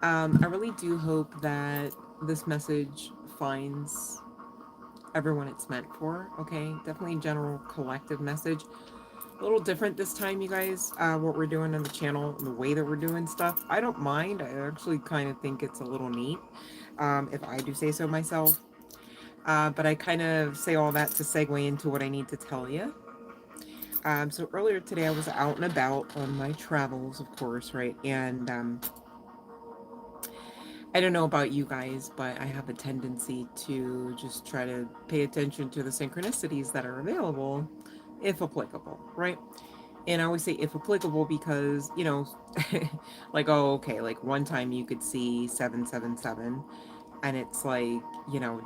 I really do hope that this message finds everyone it's meant for. Okay, definitely general collective message. A little different this time, you guys. What we're doing on the channel, and the way that we're doing stuff. I don't mind. I actually kind of think it's a little neat, if I do say so myself. But I kind of say all that to segue into what I need to tell you. So earlier today, I was out and about on my travels, of course, right? And I don't know about you guys, but I have a tendency to just try to pay attention to the synchronicities that are available, if applicable, right? And I always say if applicable because, like, oh, okay, like one time you could see 777, and it's like,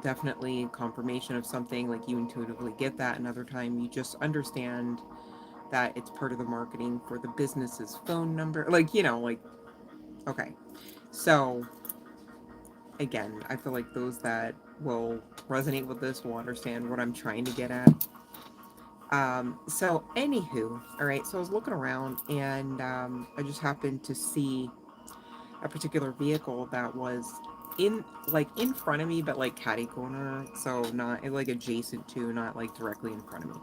definitely confirmation of something, like you intuitively get that. Another time you just understand that it's part of the marketing for the business's phone number. Like, like, okay. So again, I feel like those that will resonate with this will understand what I'm trying to get at. So anywho, all right, so I was looking around and I just happened to see a particular vehicle that was in front of me, but like catty corner, so not like adjacent to, not like directly in front of me.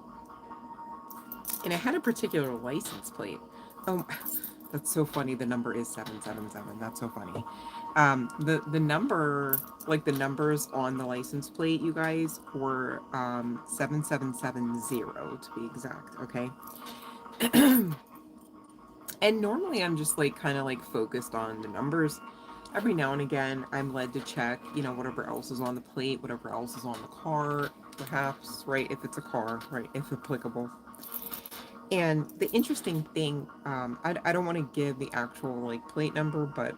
And it had a particular license plate. Oh, that's so funny. The number is 777. That's so funny. The number, like the numbers on the license plate, you guys, were 7770 to be exact. Okay. And normally I'm just like kind of like focused on the numbers. Every now and again, I'm led to check, whatever else is on the plate, whatever else is on the car, perhaps, right? If it's a car, right? If applicable. And the interesting thing, I don't want to give the actual like plate number, but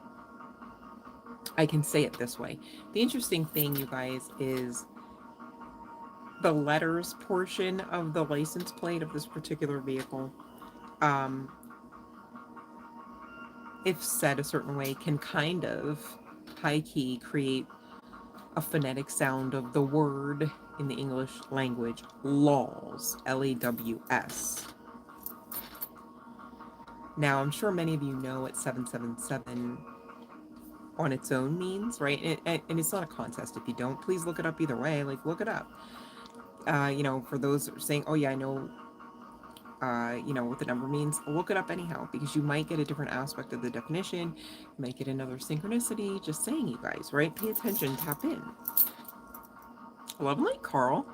I can say it this way. The interesting thing, you guys, is the letters portion of the license plate of this particular vehicle, um, if said a certain way, can kind of high key create a phonetic sound of the word in the English language, laws, Laws. Now, I'm sure many of you know what 777 on its own means, right? And it's not a contest. If you don't, please look it up either way. Like, look it up. For those saying, oh, yeah, I know, what the number means, look it up anyhow, because you might get a different aspect of the definition. You might get another synchronicity. Just saying, you guys, right? Pay attention, tap in. Love and light, Carl.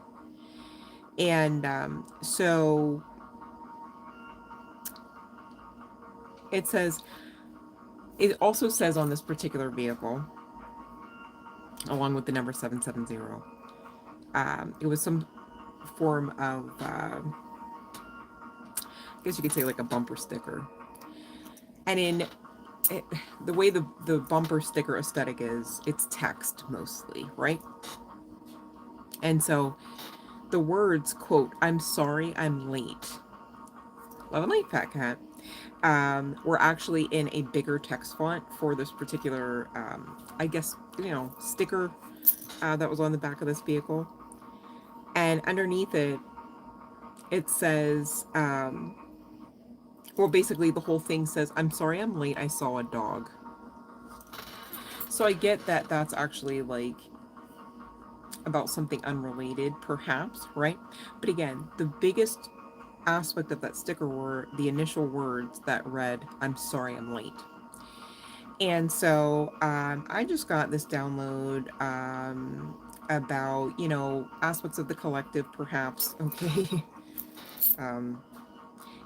And so it says, it also says on this particular vehicle, along with the number 770, it was some form of, I guess you could say like a bumper sticker. And in it, the way the bumper sticker aesthetic is, it's text mostly, right? And so the words, quote, "I'm sorry I'm late." Love and light, Fat Cat. Were actually in a bigger text font for this particular, I guess, sticker that was on the back of this vehicle. And underneath it, it says, well, basically the whole thing says, "I'm sorry I'm late, I saw a dog." So I get that that's actually like about something unrelated, perhaps, right? But again, the biggest aspect of that sticker were the initial words that read, "I'm sorry I'm late." And so I just got this download about, aspects of the collective, perhaps, okay? um,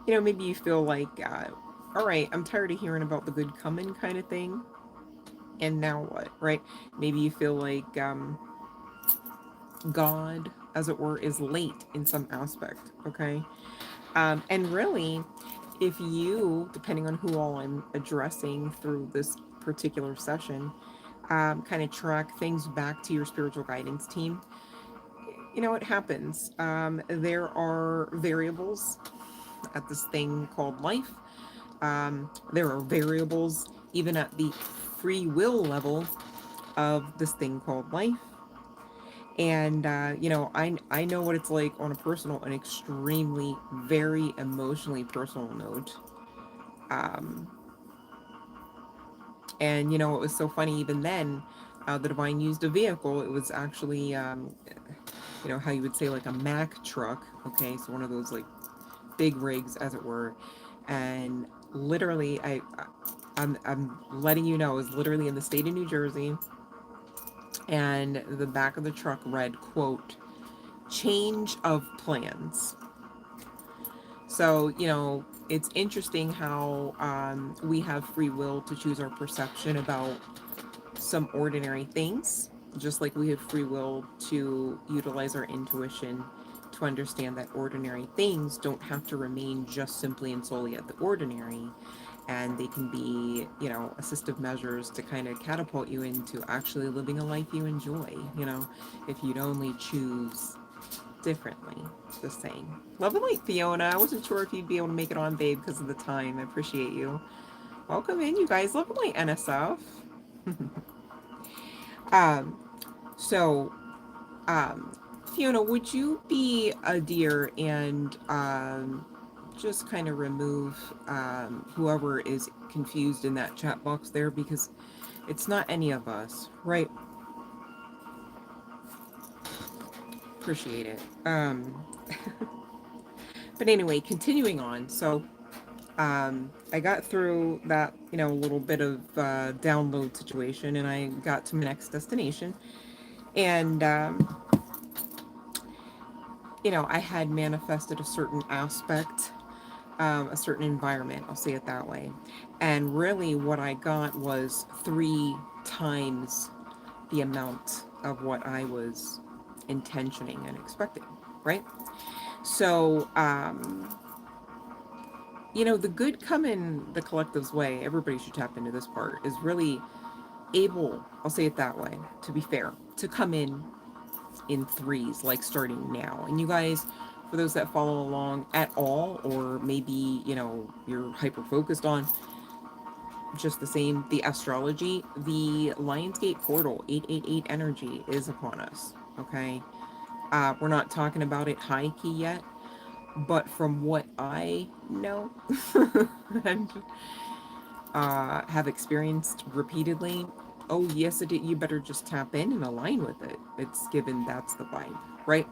maybe you feel like, all right, I'm tired of hearing about the good coming kind of thing. And now what, right? Maybe you feel like God, as it were, is late in some aspect, okay? And really, if you, depending on who all I'm addressing through this particular session, kind of track things back to your spiritual guidance team, it happens. There are variables at this thing called life. There are variables even at the free will level of this thing called life. And I know what it's like on a personal and extremely very emotionally personal note. um And, you know, it was so funny, even then, the divine used a vehicle. It was actually, you know, how you would say like a Mack truck. Okay. So one of those like big rigs, as it were. And literally, I'm letting you know, it was literally in the state of New Jersey. And the back of the truck read, quote, change of plans. So, you know, it's interesting how we have free will to choose our perception about some ordinary things, just like we have free will to utilize our intuition to understand that ordinary things don't have to remain just simply and solely at the ordinary, and they can be, you know, assistive measures to kind of catapult you into actually living a life you enjoy, you know, if you'd only choose differently. Just saying. Love and light, Fiona. I wasn't sure if you'd be able to make it on, babe, because of the time. I appreciate you. Welcome in, you guys. Love and light, NSF. um, so, um, Fiona, would you be a dear and just kind of remove whoever is confused in that chat box there, because it's not any of us, right? Appreciate it. But anyway, continuing on. So, I got through that, you know, little bit of download situation, and I got to my next destination. And, you know, I had manifested a certain aspect, a certain environment, I'll say it that way. And really, what I got was 3 times the amount of what I was intentioning and expecting, right? So, you know, the good come in the collective's way. Everybody should tap into this part. Is really able, I'll say it that way, to be fair, to come in 3s, like starting now. And you guys, for those that follow along at all, or maybe, you know, you're hyper focused on just the same, the astrology, the Lionsgate portal 888 energy is upon us. Okay. We're not talking about it high key yet, but from what I know and have experienced repeatedly, oh yes, you better just tap in and align with it. It's given that's the vibe, right?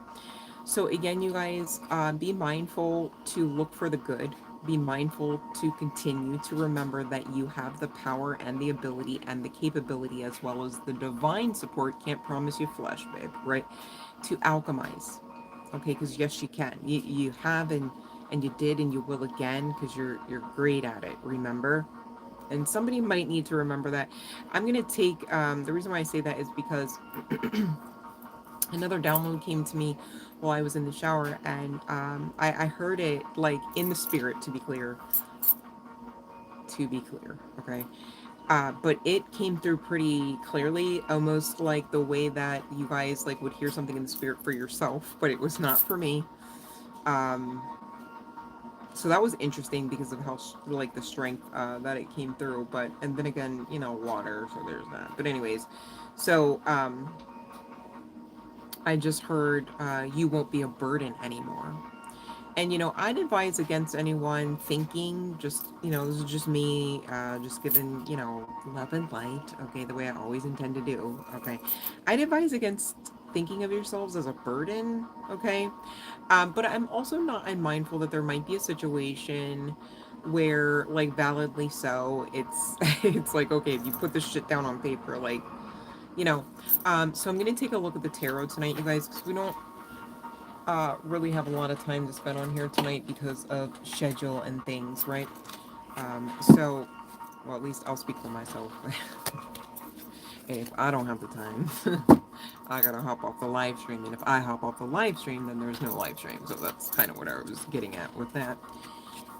So again, you guys, be mindful to look for the good. Be mindful to continue to remember that you have the power and the ability and the capability, as well as the divine support. Can't promise you flesh, babe, right? To alchemize. Okay, because yes, you can. You have, and you did, and you will again, because you're great at it. Remember. And somebody might need to remember that. I'm going to take, the reason why I say that is because another download came to me while I was in the shower, and I heard it like in the spirit, to be clear, okay? But it came through pretty clearly, almost like the way that you guys like would hear something in the spirit for yourself, but it was not for me. So that was interesting because of how like the strength that it came through. But and then again, you know, water, so there's that. But anyways, so I just heard you won't be a burden anymore. And, you know, I'd advise against anyone thinking, just, you know, this is just me, just giving, you know, love and light, okay, the way I always intend to do, okay. I'd advise against thinking of yourselves as a burden, okay. But I'm also not unmindful that there might be a situation where, like, validly so, it's, it's like, okay, if you put this shit down on paper, like, you know, so I'm going to take a look at the tarot tonight, you guys, because we don't really have a lot of time to spend on here tonight because of schedule and things, right? So, well, at least I'll speak for myself. If I don't have the time, I gotta hop off the live stream, and if I hop off the live stream, then there's no live stream. So that's kind of what I was getting at with that.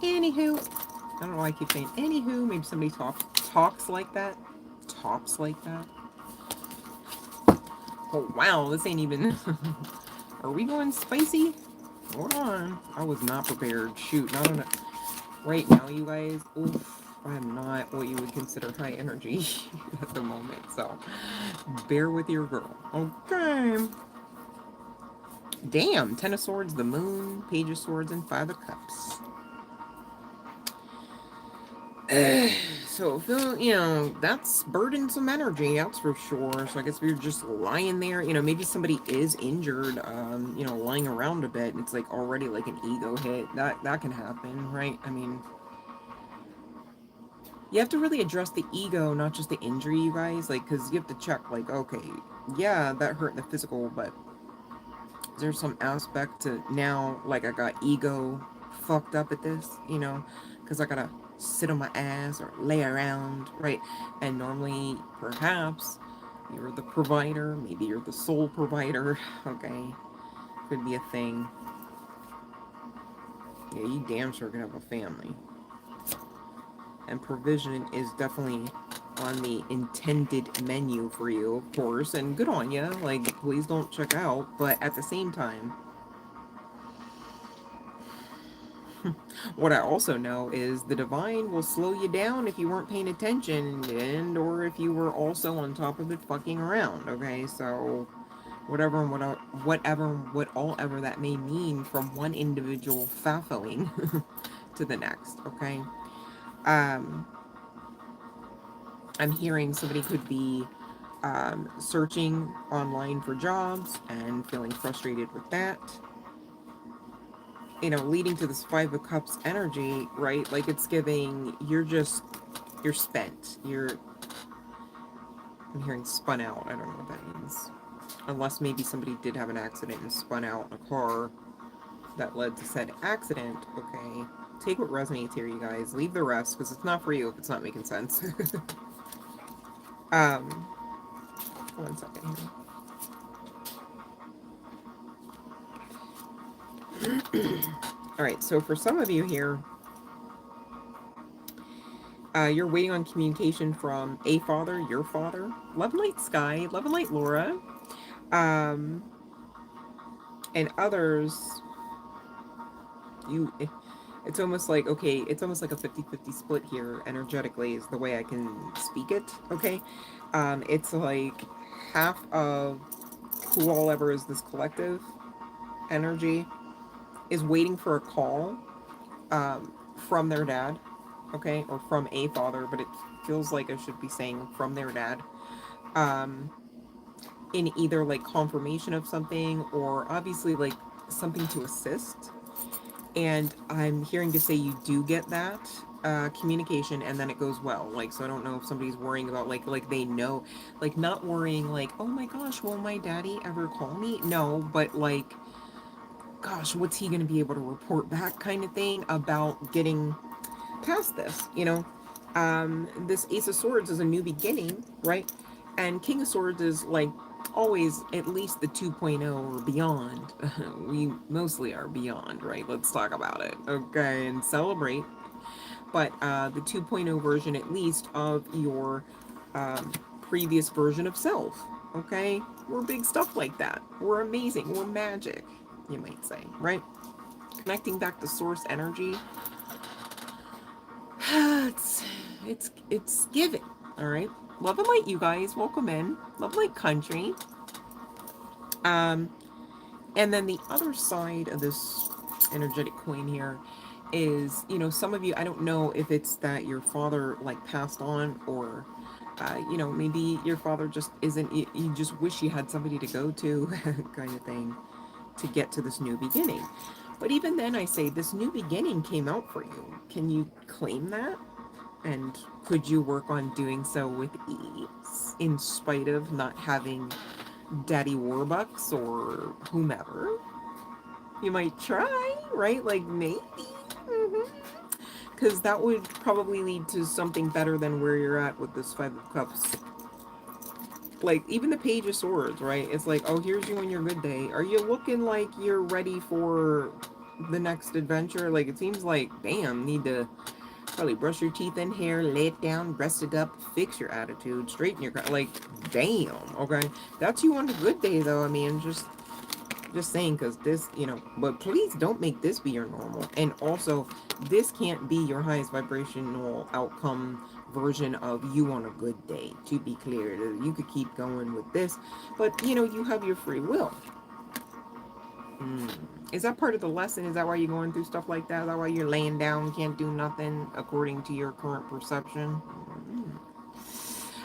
Anywho, I don't know why I keep saying anywho. Maybe somebody talks like that. Talks like that. Oh wow, this ain't even. Are we going spicy? Hold on. I was not prepared. Shoot, not on it. Right now, you guys. Oof. I'm not what you would consider high energy at the moment. So, bear with your girl. Okay. Damn. 10 of Swords, the Moon, Page of Swords, and 5 of Cups. So So, you know, that's burdensome energy, that's for sure. So I guess if you're just lying there, you know, maybe somebody is injured, you know, lying around a bit. It's like already like an ego hit. That can happen, right? I mean, you have to really address the ego, not just the injury, you guys. Like, because you have to check, like, okay, yeah, that hurt the physical, but is there some aspect to now, like, I got ego fucked up at this, you know? Because I gotta sit on my ass or lay around, right? And normally, perhaps, you're the provider, maybe you're the sole provider, okay? Could be a thing. Yeah, you damn sure gonna have a family. And provision is definitely on the intended menu for you, of course, and good on you. Like, please don't check out. But at the same time, what I also know is the divine will slow you down if you weren't paying attention, and or if you were also on top of it fucking around. Okay, so whatever and what all ever that may mean from one individual faffling to the next. Okay. Um, I'm hearing somebody could be searching online for jobs and feeling frustrated with that. You know, leading to this Five of Cups energy, right? Like it's giving, you're spent. I'm hearing spun out. I don't know what that means. Unless maybe somebody did have an accident and spun out in a car that led to said accident. Okay. Take what resonates here, you guys. Leave the rest, because it's not for you if it's not making sense. um, 1 second here. Alright, so for some of you here, you're waiting on communication from a father, your father. Love and Light Sky, Love and Light Laura. And others, it's almost like, okay, it's almost like a 50-50 split here energetically is the way I can speak it, okay? It's like half of whoever is this collective energy is waiting for a call from their dad, okay, or from a father, but it feels like I should be saying from their dad, in either like confirmation of something or obviously like something to assist. And I'm hearing to say you do get that communication, and then it goes well. Like, so I don't know if somebody's worrying about like they know, like not worrying like, oh my gosh, will my daddy ever call me? No, but like, gosh, what's he gonna be able to report back, kind of thing, about getting past this, you know? This Ace of Swords is a new beginning, right? And King of Swords is like always at least the 2.0 or beyond. We mostly are beyond, right? Let's talk about it, okay, and celebrate. But the 2.0 version, at least, of your previous version of self, okay? We're big stuff like that. We're amazing. We're magic, you might say, right? Connecting back to source energy. it's given, all right? Love and light, you guys. Welcome in. Love light country. And then the other side of this energetic coin here is, you know, some of you, I don't know if it's that your father like passed on, or you know, maybe your father just isn't, you just wish you had somebody to go to kind of thing to get to this new beginning. But even then, I say this new beginning came out for you. Can you claim that? And could you work on doing so with ease, in spite of not having Daddy Warbucks or whomever? You might try, right? Like, maybe. Because that would probably lead to something better than where you're at with this Five of Cups. Like, even the Page of Swords, right? It's like, oh, here's you on your good day. Are you looking like you're ready for the next adventure? Like, it seems like, damn, need to probably brush your teeth and hair, lay it down, rest it up, fix your attitude, straighten your... Like, damn, okay? That's you on a good day, though. I mean, just saying, because this, you know, but please don't make this be your normal. And also, this can't be your highest vibrational outcome version of you on a good day, to be clear. You could keep going with this, but, you know, you have your free will. Is that part of the lesson? Is that why you're going through stuff like that? Is that why you're laying down, can't do nothing according to your current perception?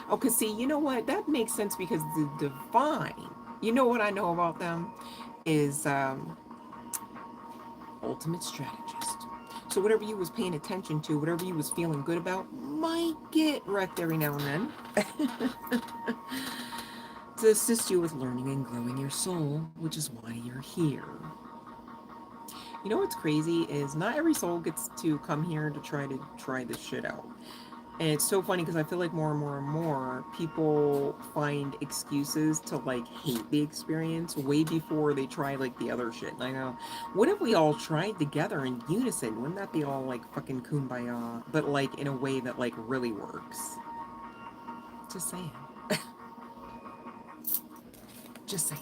Oh, because see, you know what? That makes sense because the divine, you know what I know about them is ultimate strategist. So whatever you was paying attention to, whatever you was feeling good about, might get wrecked every now and then. To assist you with learning and growing your soul, which is why you're here. You know what's crazy is not every soul gets to come here to try this shit out. And it's so funny because I feel like more and more and more people find excuses to like hate the experience way before they try like the other shit. And I go, what if we all tried together in unison? Wouldn't that be all like fucking kumbaya? But like in a way that like really works. Just saying. Just saying.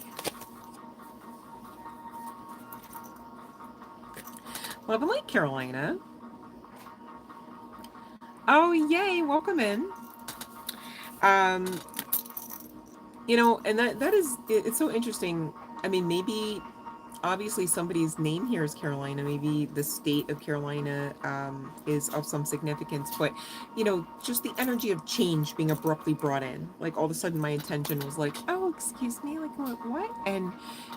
Love and Light, Carolina. Oh, yay. Welcome in. Um, you know, and that is, it's so interesting. I mean, maybe obviously somebody's name here is Carolina. Maybe the state of Carolina is of some significance, but you know, just the energy of change being abruptly brought in. Like all of a sudden my attention was like, oh, excuse me, like what? And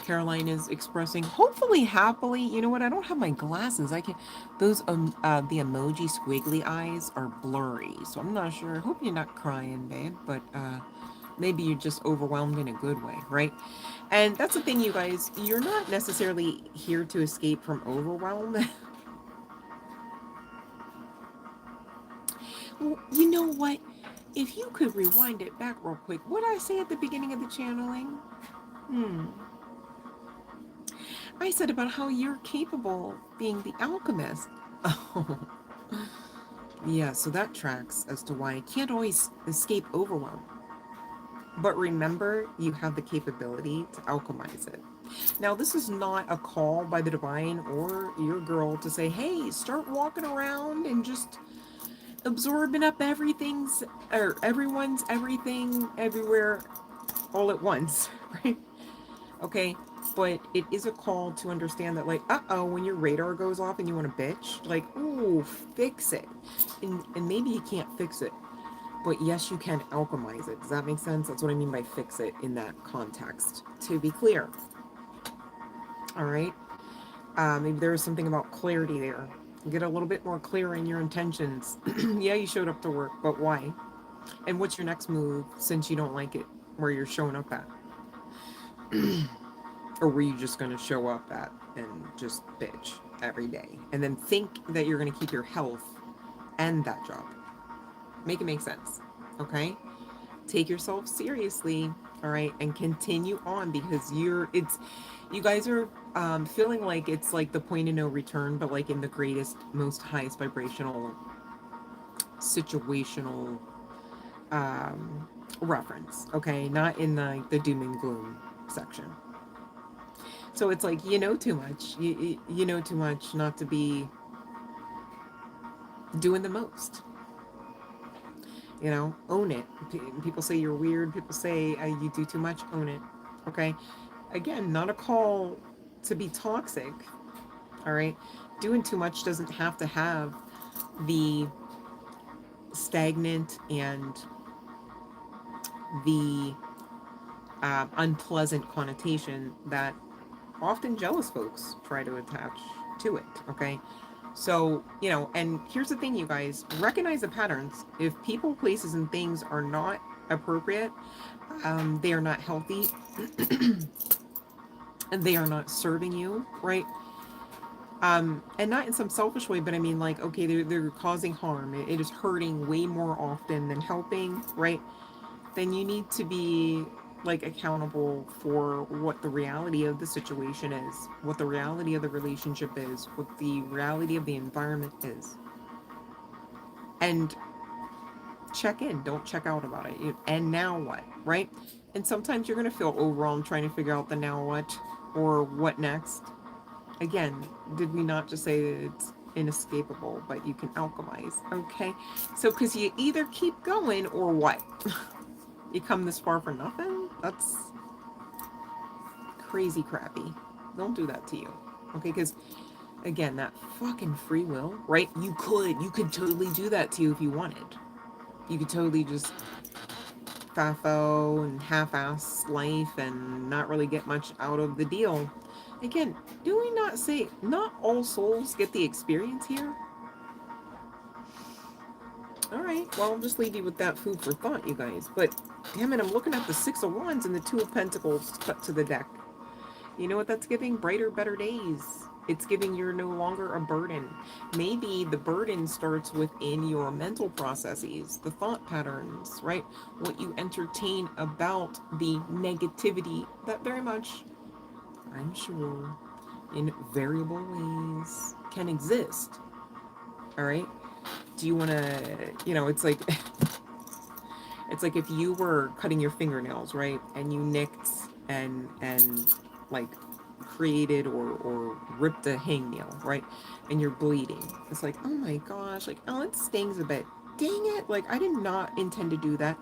Carolina's expressing, hopefully happily, you know what, I don't have my glasses. I can, those, the emoji squiggly eyes are blurry. So I'm not sure. I hope you're not crying, babe, but maybe you're just overwhelmed in a good way, right? And that's the thing, you guys, you're not necessarily here to escape from overwhelm. Well, you know what? If you could rewind it back real quick, what did I say at the beginning of the channeling? I said about how you're capable of being the alchemist. Oh, yeah, so that tracks as to why I can't always escape overwhelm. But remember, you have the capability to alchemize it. Now, this is not a call by the divine or your girl to say, hey, start walking around and just absorbing up everything's, or everyone's everything, everywhere, all at once, right? Okay, but it is a call to understand that, like, uh-oh, when your radar goes off and you want to bitch, like, ooh, fix it. And maybe you can't fix it, but yes, you can alchemize it. Does that make sense? That's what I mean by fix it in that context, to be clear. All right? Maybe there was something about clarity there. Get a little bit more clear in your intentions. Yeah, you showed up to work, but why? And what's your next move since you don't like it where you're showing up at? Or were you just going to show up at and just bitch every day? And then think that you're going to keep your health and that job. Make it make sense. Okay? Take yourself seriously, all right, and continue on, because you guys are feeling like it's like the point of no return, but like in the greatest, most highest vibrational situational reference, okay, not in the doom and gloom section. So it's like, you know too much, you know too much not to be doing the most. You know, own it. People say you're weird. People say you do too much. Own it. Okay. Again, not a call to be toxic. All right. Doing too much doesn't have to have the stagnant and the unpleasant connotation that often jealous folks try to attach to it. Okay. So, you know, and here's the thing, you guys, recognize the patterns. If people, places, and things are not appropriate, they are not healthy, and they are not serving you, right? And not in some selfish way, but I mean, like, okay, they're causing harm. It is hurting way more often than helping, right? Then you need to be like accountable for what the reality of the situation is, what the reality of the relationship is, what the reality of the environment is. And check in, don't check out about it. And now what, right? And sometimes you're going to feel overwhelmed trying to figure out the now what or what next. Again, did we not just say that it's inescapable, but you can alchemize? Okay, so because you either keep going or what? You come this far for nothing? That's crazy crappy. Don't do that to you. Okay, because again, that fucking free will, right? You could totally do that to you if you wanted. You could totally just FAFO and half-ass life and not really get much out of the deal. Again, do we not say not all souls get the experience here? Alright, well, I'll just leave you with that food for thought, you guys. But, damn it, I'm looking at the Six of Wands and the Two of Pentacles cut to the deck. You know what that's giving? Brighter, better days. It's giving you're no longer a burden. Maybe the burden starts within your mental processes, the thought patterns, right? What you entertain about the negativity that very much, I'm sure, in variable ways can exist. All right? Do you want to, you know, it's like, it's like if you were cutting your fingernails, right? And you nicked and like created or ripped a hangnail, right? And you're bleeding. It's like, oh my gosh, like, oh, it stings a bit. Dang it, like, I did not intend to do that.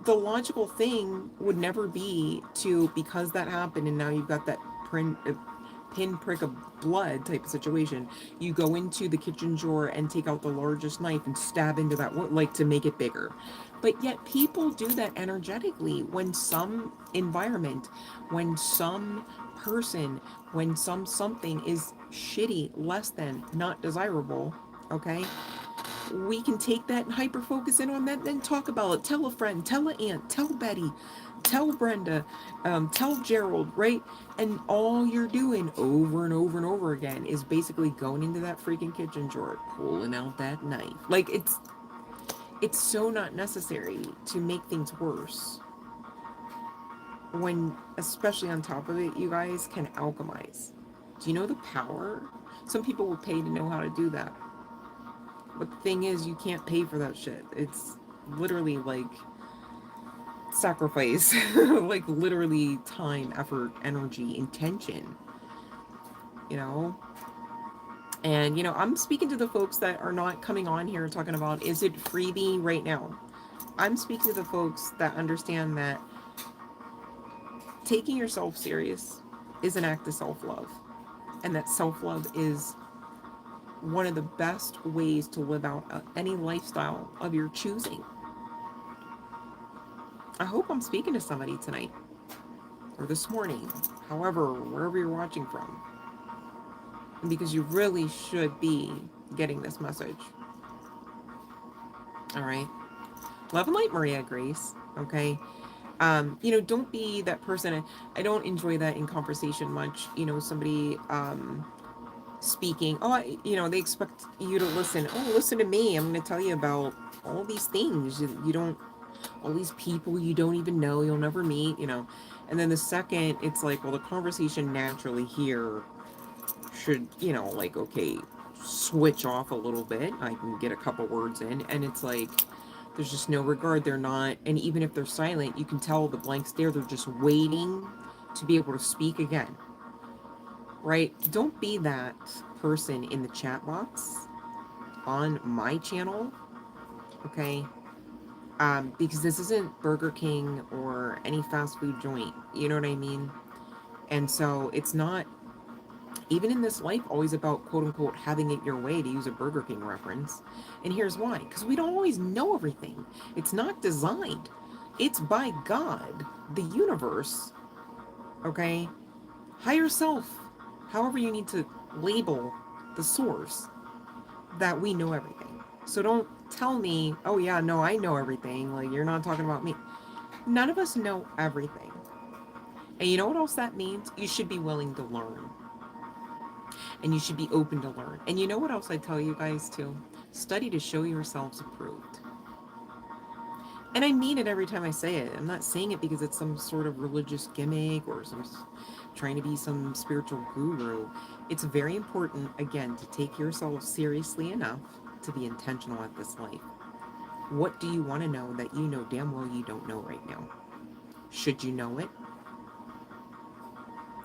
The logical thing would never be to, because that happened and now you've got that pinprick of blood type of situation, you go into the kitchen drawer and take out the largest knife and stab into that wood, like to make it bigger. But yet people do that energetically when some environment, when some person, when something is shitty, less than, not desirable, okay? We can take that and hyper focus in on that, then talk about it. Tell a friend, tell an aunt, tell Betty, tell Brenda, tell Gerald, right? And all you're doing over and over and over again is basically going into that freaking kitchen drawer, pulling out that knife. Like, it's so not necessary to make things worse. When, especially on top of it, you guys can alchemize. Do you know the power? Some people will pay to know how to do that. But the thing is, you can't pay for that shit. It's literally like sacrifice. Like literally time, effort, energy, intention. You know? And, you know, I'm speaking to the folks that are not coming on here talking about, is it freebie right now? I'm speaking to the folks that understand that taking yourself serious is an act of self-love. And that self-love is one of the best ways to live out any lifestyle of your choosing. I hope I'm speaking to somebody tonight or this morning, however, wherever you're watching from, because you really should be getting this message. All right. Love and light, Maria Grace. Okay. You know, don't be that person. I don't enjoy that in conversation much. You know, somebody, speaking, oh, you know, they expect you to listen. Oh, listen to me. I'm going to tell you about all these things. You don't, all these people you don't even know, you'll never meet, you know. And then the second, it's like, well, the conversation naturally here should, you know, like, okay, switch off a little bit. I can get a couple words in. And it's like, there's just no regard. They're not, and even if they're silent, you can tell the blank stare. They're just waiting to be able to speak again. Right? Don't be that person in the chat box on my channel, okay? Because this isn't Burger King or any fast food joint, you know what I mean? And so it's not, even in this life, always about quote-unquote having it your way, to use a Burger King reference. And here's why. Because we don't always know everything. It's not designed. It's by God, the universe, okay? Higher self, however you need to label the source, that we know everything. So don't tell me, oh yeah, no, I know everything. Like, you're not talking about me. None of us know everything. And you know what else that means? You should be willing to learn. And you should be open to learn. And you know what else I tell you guys too? Study to show yourselves approved. And I mean it every time I say it. I'm not saying it because it's some sort of religious gimmick or some trying to be some spiritual guru. It's very important, again, to take yourself seriously enough to be intentional at this life. What do you want to know that you know damn well you don't know right now? Should you know it?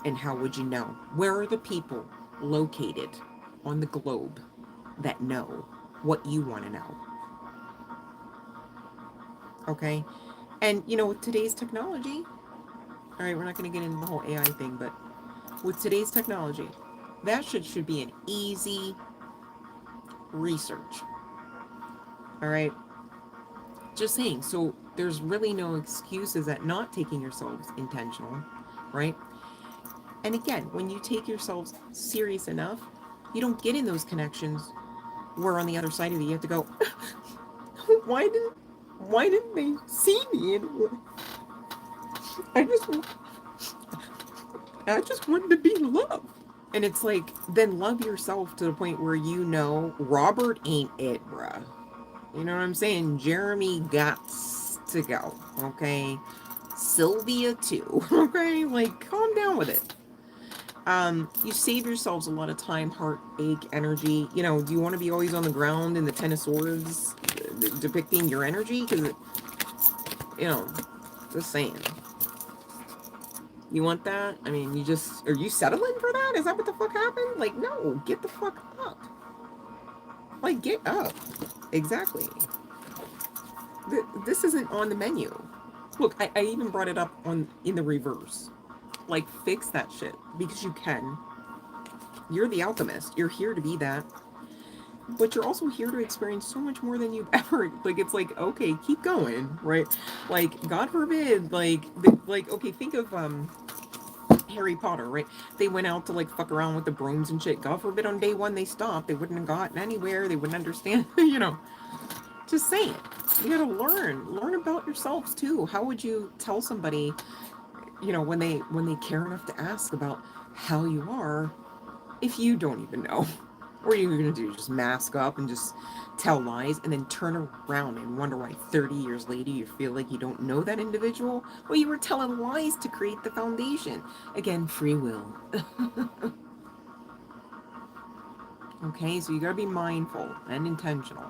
And how would you know? Where are the people located on the globe that know what you want to know? Okay? And, you know, with today's technology, all right, we're not going to get into the whole AI thing, but with today's technology, that should be an easy research. All right? Just saying. So There's really no excuses at not taking yourselves intentional, right? And again, when you take yourselves serious enough, you don't get in those connections where on the other side of it you have to go, why didn't they see me? And I just wanted to be loved. And it's like, then love yourself to the point where you know Robert ain't it, bruh. You know what I'm saying? Jeremy gots to go. Okay. Sylvia too. Okay? Like, calm down with it. You save yourselves a lot of time, heartache, energy. You know, do you want to be always on the ground in the Ten of Swords depicting your energy? Because, you know, just saying. You want that? I mean, are you settling for that? Is that what the fuck happened? Like, no, get the fuck up. Like, get up. Exactly. This isn't on the menu. Look, I even brought it up in the reverse. Like, fix that shit because you can. You're the alchemist. You're here to be that. But you're also here to experience so much more than you've ever, like, it's like, okay, keep going, right? Like, God forbid, like, okay, think of Harry Potter, right? They went out to like fuck around with the brooms and shit. God forbid on day one they stopped. They wouldn't have gotten anywhere. They wouldn't understand, you know. Just saying. You gotta learn about yourselves too. How would you tell somebody, you know, when they care enough to ask about how you are, if you don't even know? What are you gonna do? Just mask up and just tell lies and then turn around and wonder why 30 years later you feel like you don't know that individual? Well, you were telling lies to create the foundation. Again, free will. Okay, so you gotta be mindful and intentional.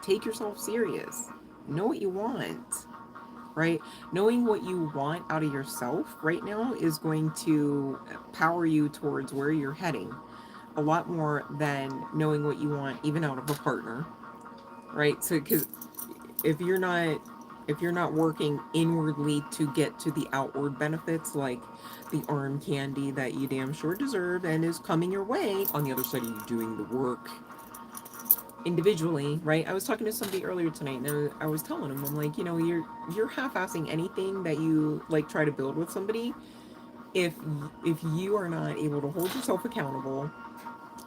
Take yourself serious. Know what you want, right? Knowing what you want out of yourself right now is going to power you towards where you're heading a lot more than knowing what you want even out of a partner, right? So because if you're not working inwardly to get to the outward benefits like the arm candy that you damn sure deserve and is coming your way on the other side of you doing the work individually, right? I was talking to somebody earlier tonight and I was telling him, I'm like, you know, you're half-assing anything that you like try to build with somebody if you are not able to hold yourself accountable.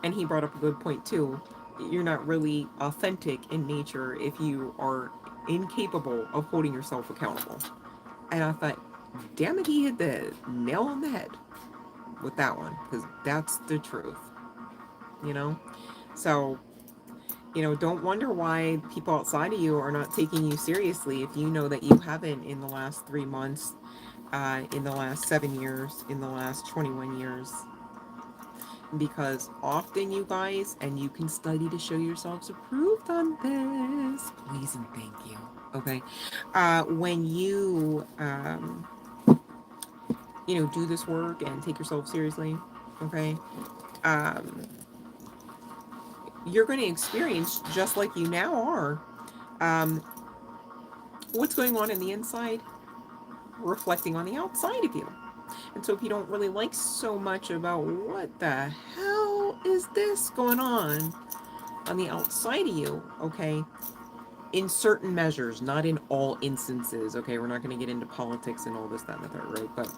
And he brought up a good point too. You're not really authentic in nature if you are incapable of holding yourself accountable. And I thought, damn it, he hit the nail on the head with that one because that's the truth, you know? So, you know, don't wonder why people outside of you are not taking you seriously if you know that you haven't in the last 3 months, in the last 7 years, in the last 21 years. Because often, you guys, and you can study to show yourselves approved on this, please and thank you. Okay, when you know, do this work and take yourself seriously, okay, um, you're going to experience just like you now are. Um, what's going on in the inside, reflecting on the outside of you. And so, if you don't really like so much about what the hell is this going on the outside of you, okay, in certain measures, not in all instances, okay, we're not going to get into politics and all this, that, and the third, right? But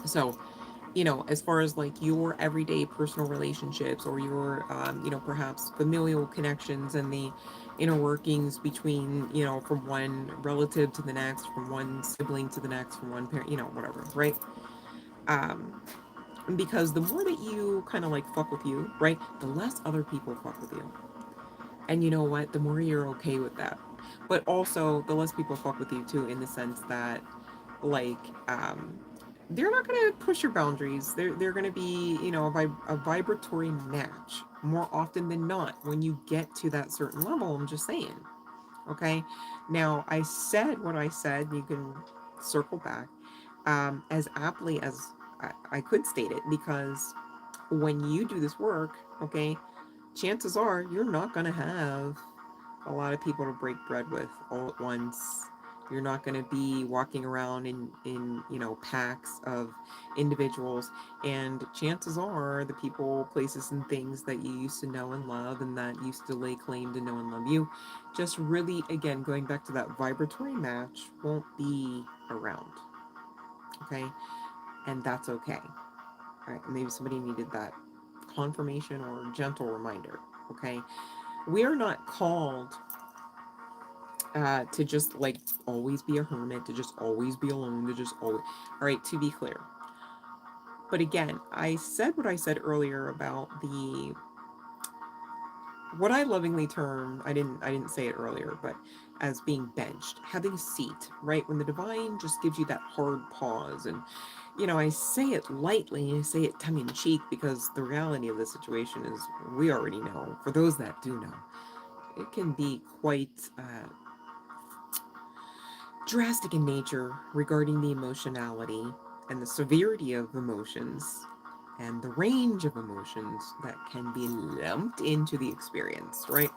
so, you know, as far as like your everyday personal relationships or your, you know, perhaps familial connections and the inner workings between, you know, from one relative to the next, from one sibling to the next, from one parent, you know, whatever, right? Um, because the more that you kind of like fuck with you, right, the less other people fuck with you. And you know what? The more you're okay with that. But also, the less people fuck with you too, in the sense that, like, they're not gonna push your boundaries. They're gonna be, you know, a vibratory match more often than not when you get to that certain level. I'm just saying. Okay. Now, I said what I said. You can circle back as aptly as I could state it, because when you do this work, okay, chances are you're not going to have a lot of people to break bread with all at once You're not going to be walking around in, you know, packs of individuals. And chances are the people, places, and things that you used to know and love and that used to lay claim to know and love you, just really, again, going back to that vibratory match, won't be around. Okay? And that's okay. All right? Maybe somebody needed that confirmation or gentle reminder. Okay? We are not called to just like always be a hermit, to just always be alone, to just always. All right, to be clear. But again, I said what I said earlier about the what I lovingly term, I didn't say it earlier, but as being benched, having a seat, right? When the divine just gives you that hard pause. And you know, I say it lightly, I say it tongue in cheek, because the reality of the situation is, we already know, for those that do know, it can be quite drastic in nature regarding the emotionality and the severity of emotions and the range of emotions that can be lumped into the experience, right?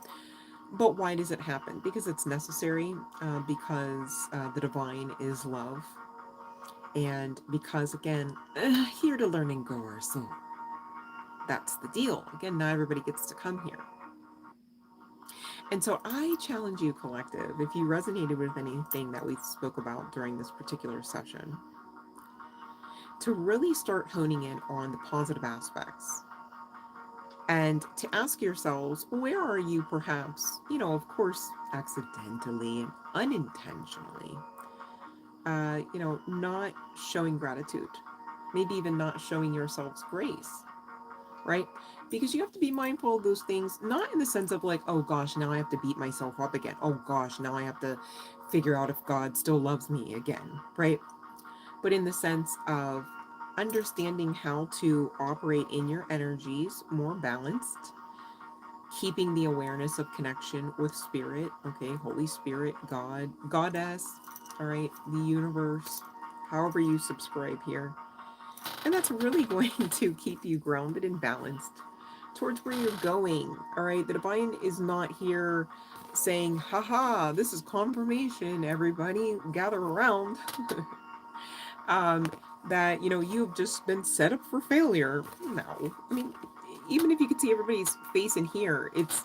But why does it happen? Because it's necessary, because the divine is love, and because, again, here to learn and grow our soul. That's the deal. Again, not everybody gets to come here. And so I challenge you, collective, if you resonated with anything that we spoke about during this particular session, to really start honing in on the positive aspects and to ask yourselves, where are you perhaps, you know, of course, accidentally and unintentionally, you know, not showing gratitude, maybe even not showing yourselves grace, right? Because you have to be mindful of those things, not in the sense of like, oh gosh, now I have to beat myself up again. Oh gosh, now I have to figure out if God still loves me again, right? But in the sense of understanding how to operate in your energies more balanced, keeping the awareness of connection with spirit, okay, Holy Spirit, God, Goddess, all right, the universe, however you subscribe here. And that's really going to keep you grounded and balanced towards where you're going, all right? The divine is not here saying, haha, this is confirmation, everybody gather around. That, you know, you've just been set up for failure. No, I mean, even if you could see everybody's face in here, it's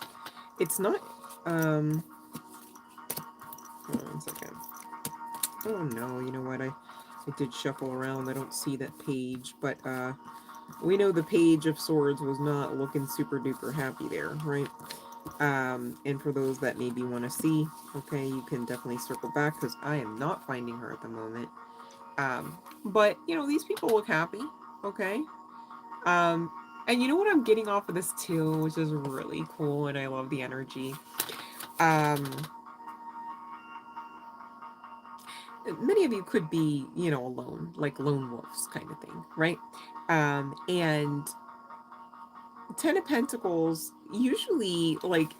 not. Hold on 1 second. Oh no, you know what? I did shuffle around. I don't see that page, but we know the Page of Swords was not looking super duper happy there, right? And for those that maybe want to see, okay, you can definitely circle back, because I am not finding her at the moment. But you know, these people look happy, okay? Um, and you know what I'm getting off of this too, which is really cool, and I love the energy. Um, Many of you could be, you know, alone, like lone wolves kind of thing, right? And Ten of Pentacles usually like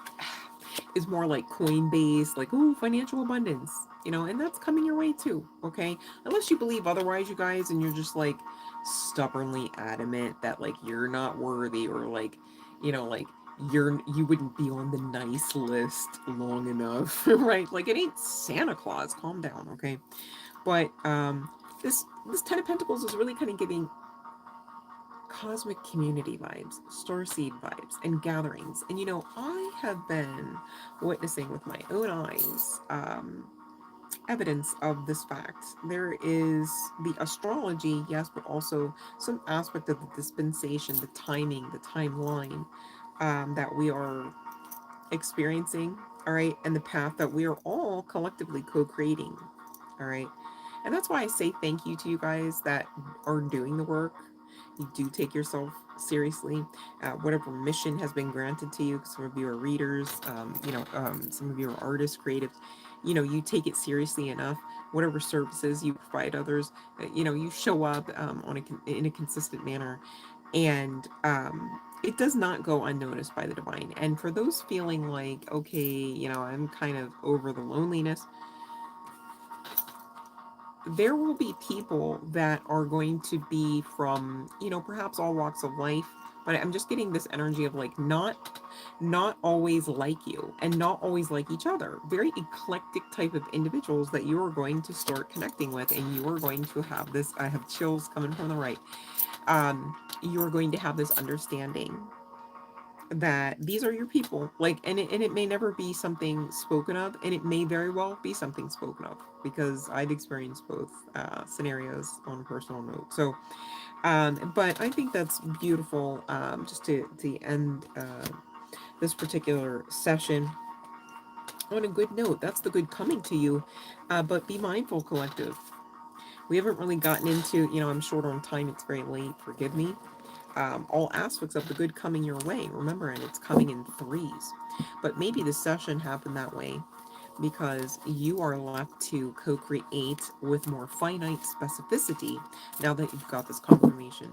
is more like coin based, like, oh, financial abundance, you know, and that's coming your way too, okay? Unless you believe otherwise, you guys, and you're just like stubbornly adamant that like you're not worthy, or like, you know, like you wouldn't be on the nice list long enough, right? Like, it ain't Santa Claus, calm down, okay? But this Ten of Pentacles is really kind of giving cosmic community vibes, starseed vibes, and gatherings. And you know, I have been witnessing with my own eyes evidence of this fact. There is the astrology, yes, but also some aspect of the dispensation, the timing, the timeline that we are experiencing, all right, and the path that we are all collectively co-creating, all right. And that's why I say thank you to you guys that are doing the work. You do take yourself seriously. Whatever mission has been granted to you, some of you are readers, some of you are artists, creatives, you know, you take it seriously enough. Whatever services you provide others, you know, you show up in a consistent manner. And it does not go unnoticed by the divine. And for those feeling like, okay, you know, I'm kind of over the loneliness, there will be people that are going to be from, you know, perhaps all walks of life, but I'm just getting this energy of like not not always like you and not always like each other. Very eclectic type of individuals that you are going to start connecting with, and you are going to have this, I have chills coming from the right. You are going to have this understanding that these are your people, like, and it may never be something spoken of, and it may very well be something spoken of, because I've experienced both scenarios on a personal note. So but I think that's beautiful, just to end this particular session on a good note. That's the good coming to you. But be mindful, collective. We haven't really gotten into, I'm short on time, it's very late, forgive me. All aspects of the good coming your way. Remember, and it's coming in threes. But maybe the session happened that way because you are left to co-create with more finite specificity now that you've got this confirmation,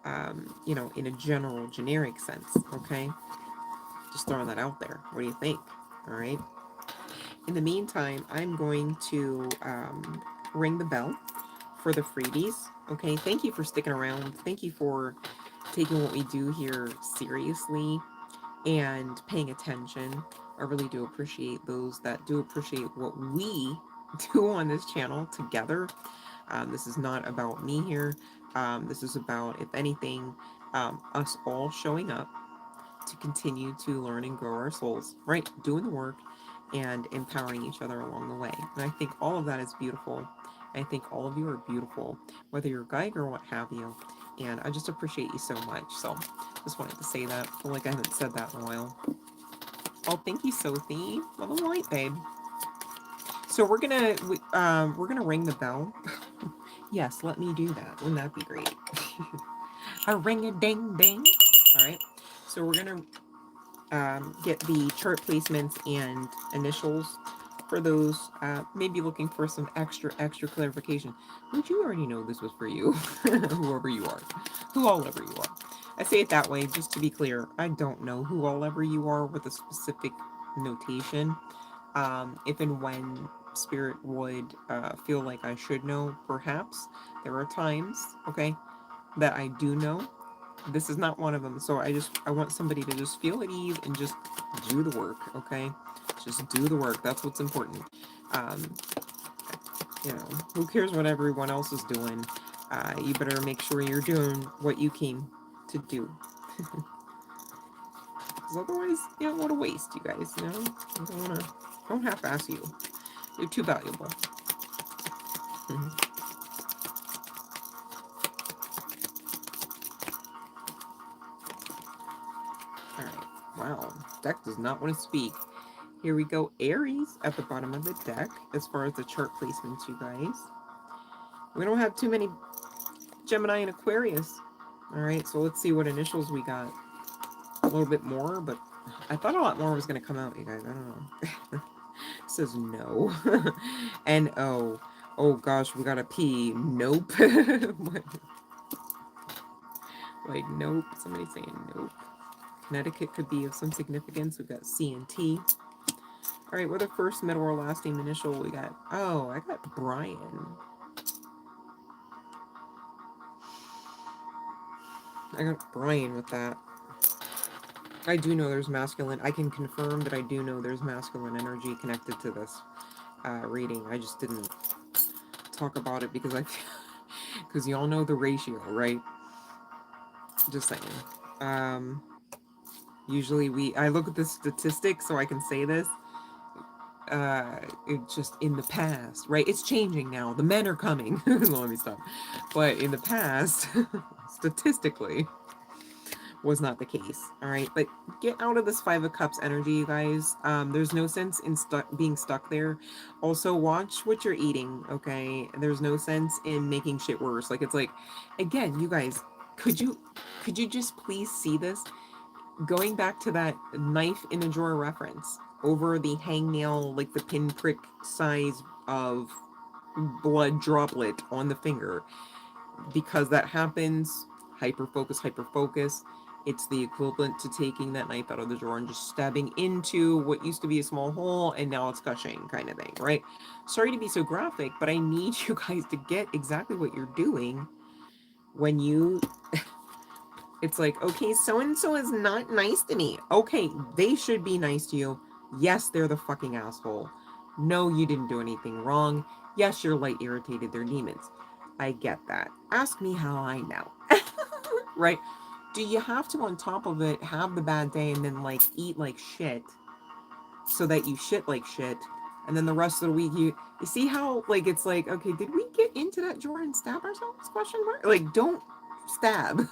in a general, generic sense, okay? Just throwing that out there. What do you think? All right. In the meantime, I'm going to ring the bell for the freebies. Okay. Thank you for sticking around. Thank you for taking what we do here seriously and paying attention. I really do appreciate those that do appreciate what we do on this channel together. This is not about me here. This is about, if anything, us all showing up to continue to learn and grow our souls, right? Doing the work and empowering each other along the way. And I think all of that is beautiful. I think all of you are beautiful, whether you're Geiger or what have you. And I just appreciate you so much. So just wanted to say that. I feel like I haven't said that in a while. Oh, thank you, Sophie. Love and light, babe. So we're gonna ring the bell. Yes, let me do that. Wouldn't that be great? A ring a ding ding. All right. So we're gonna get the chart placements and initials for those, maybe looking for some extra clarification. Would you already know this was for you? Whoever you are, who all ever you are. I say it that way just to be clear. I don't know who all ever you are with a specific notation. If and when spirit would feel like I should know, perhaps there are times, okay, that I do know. This is not one of them. So I want somebody to just feel at ease and just do the work, okay? Just do the work. That's what's important. Um, who cares what everyone else is doing? You better make sure you're doing what you came to do. Because otherwise, you don't want to waste, you guys, you know? You don't half-ass you. You're too valuable. Alright. Wow. Deck does not want to speak. Here we go. Aries at the bottom of the deck as far as the chart placements, you guys. We don't have too many Gemini and Aquarius. Alright, so let's see what initials we got. A little bit more, but I thought a lot more was going to come out, you guys. I don't know. It says no. N-O. Oh gosh, we got a P. Nope. Like, nope. Somebody's saying nope. Connecticut could be of some significance. We've got C and T. Alright, what are the first, middle, or last name initial we got? Oh, I got Brian. I got Brian with that. I do know there's masculine. I can confirm that I do know there's masculine energy connected to this reading. I just didn't talk about it because because y'all know the ratio, right? Just saying. Usually I look at the statistics so I can say this. It's just in the past, right? It's changing now. The men are coming. Let me stop. But in the past, statistically, was not the case. All right, but get out of this Five of Cups energy, you guys. There's no sense in being stuck there. Also, watch what you're eating. Okay, there's no sense in making shit worse. Like, it's like, again, you guys, could you just please see this? Going back to that knife in a drawer reference over the hangnail, like the pinprick size of blood droplet on the finger, because that happens. Hyper focus. It's the equivalent to taking that knife out of the drawer and just stabbing into what used to be a small hole and now it's gushing, kind of thing, right? Sorry to be so graphic, but I need you guys to get exactly what you're doing when you It's like, okay, so-and-so is not nice to me. Okay, they should be nice to you. Yes, they're the fucking asshole. No, you didn't do anything wrong. Yes, you're light irritated. They're demons. I get that. Ask me how I know. Right? Do you have to, on top of it, have the bad day and then, like, eat like shit so that you shit like shit? And then the rest of the week, you see how, like, it's like, okay, did we get into that drawer and stab ourselves? Question mark? Like, don't stab.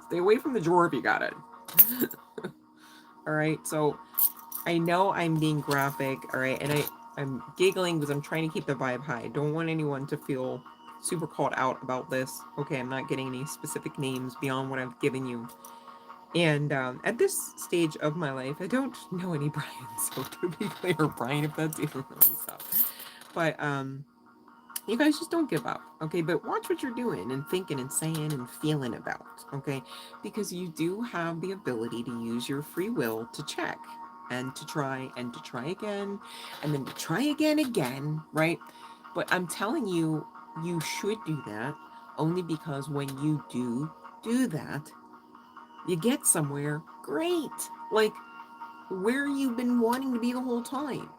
Stay away from the drawer if you got it. All right, so I know I'm being graphic, all right, and I'm giggling because I'm trying to keep the vibe high. I don't want anyone to feel super called out about this. Okay, I'm not getting any specific names beyond what I've given you. And at this stage of my life, I don't know any Brians, so to be clear, Brian, if that's even really stuff. But you guys just don't give up, okay? But watch what you're doing and thinking and saying and feeling about, okay? Because you do have the ability to use your free will to check and to try again and then to try again, right? But I'm telling you, you should do that only because when you do that, you get somewhere great. Like where you've been wanting to be the whole time.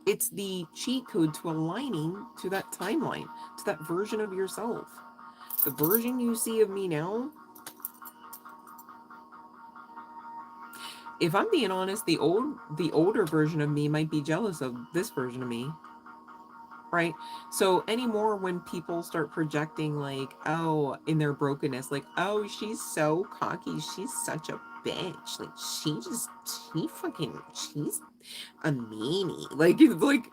It's the cheat code to aligning to that timeline, to that version of yourself. The version you see of me now, if I'm being honest, the older version of me might be jealous of this version of me. Right? So anymore when people start projecting like, oh, in their brokenness, like, oh, she's so cocky, she's such a bitch. Like she's a meanie. Like it's like,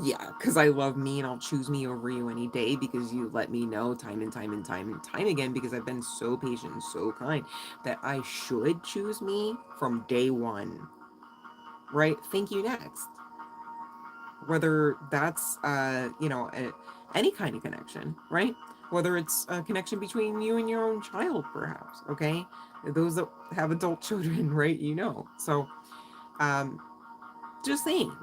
yeah, because I love me and I'll choose me over you any day because you let me know time and time and time and time again because I've been so patient and so kind that I should choose me from day one. Right? Thank you next. Whether that's, any kind of connection, right? Whether it's a connection between you and your own child, perhaps, okay? Those that have adult children, right? So, just saying,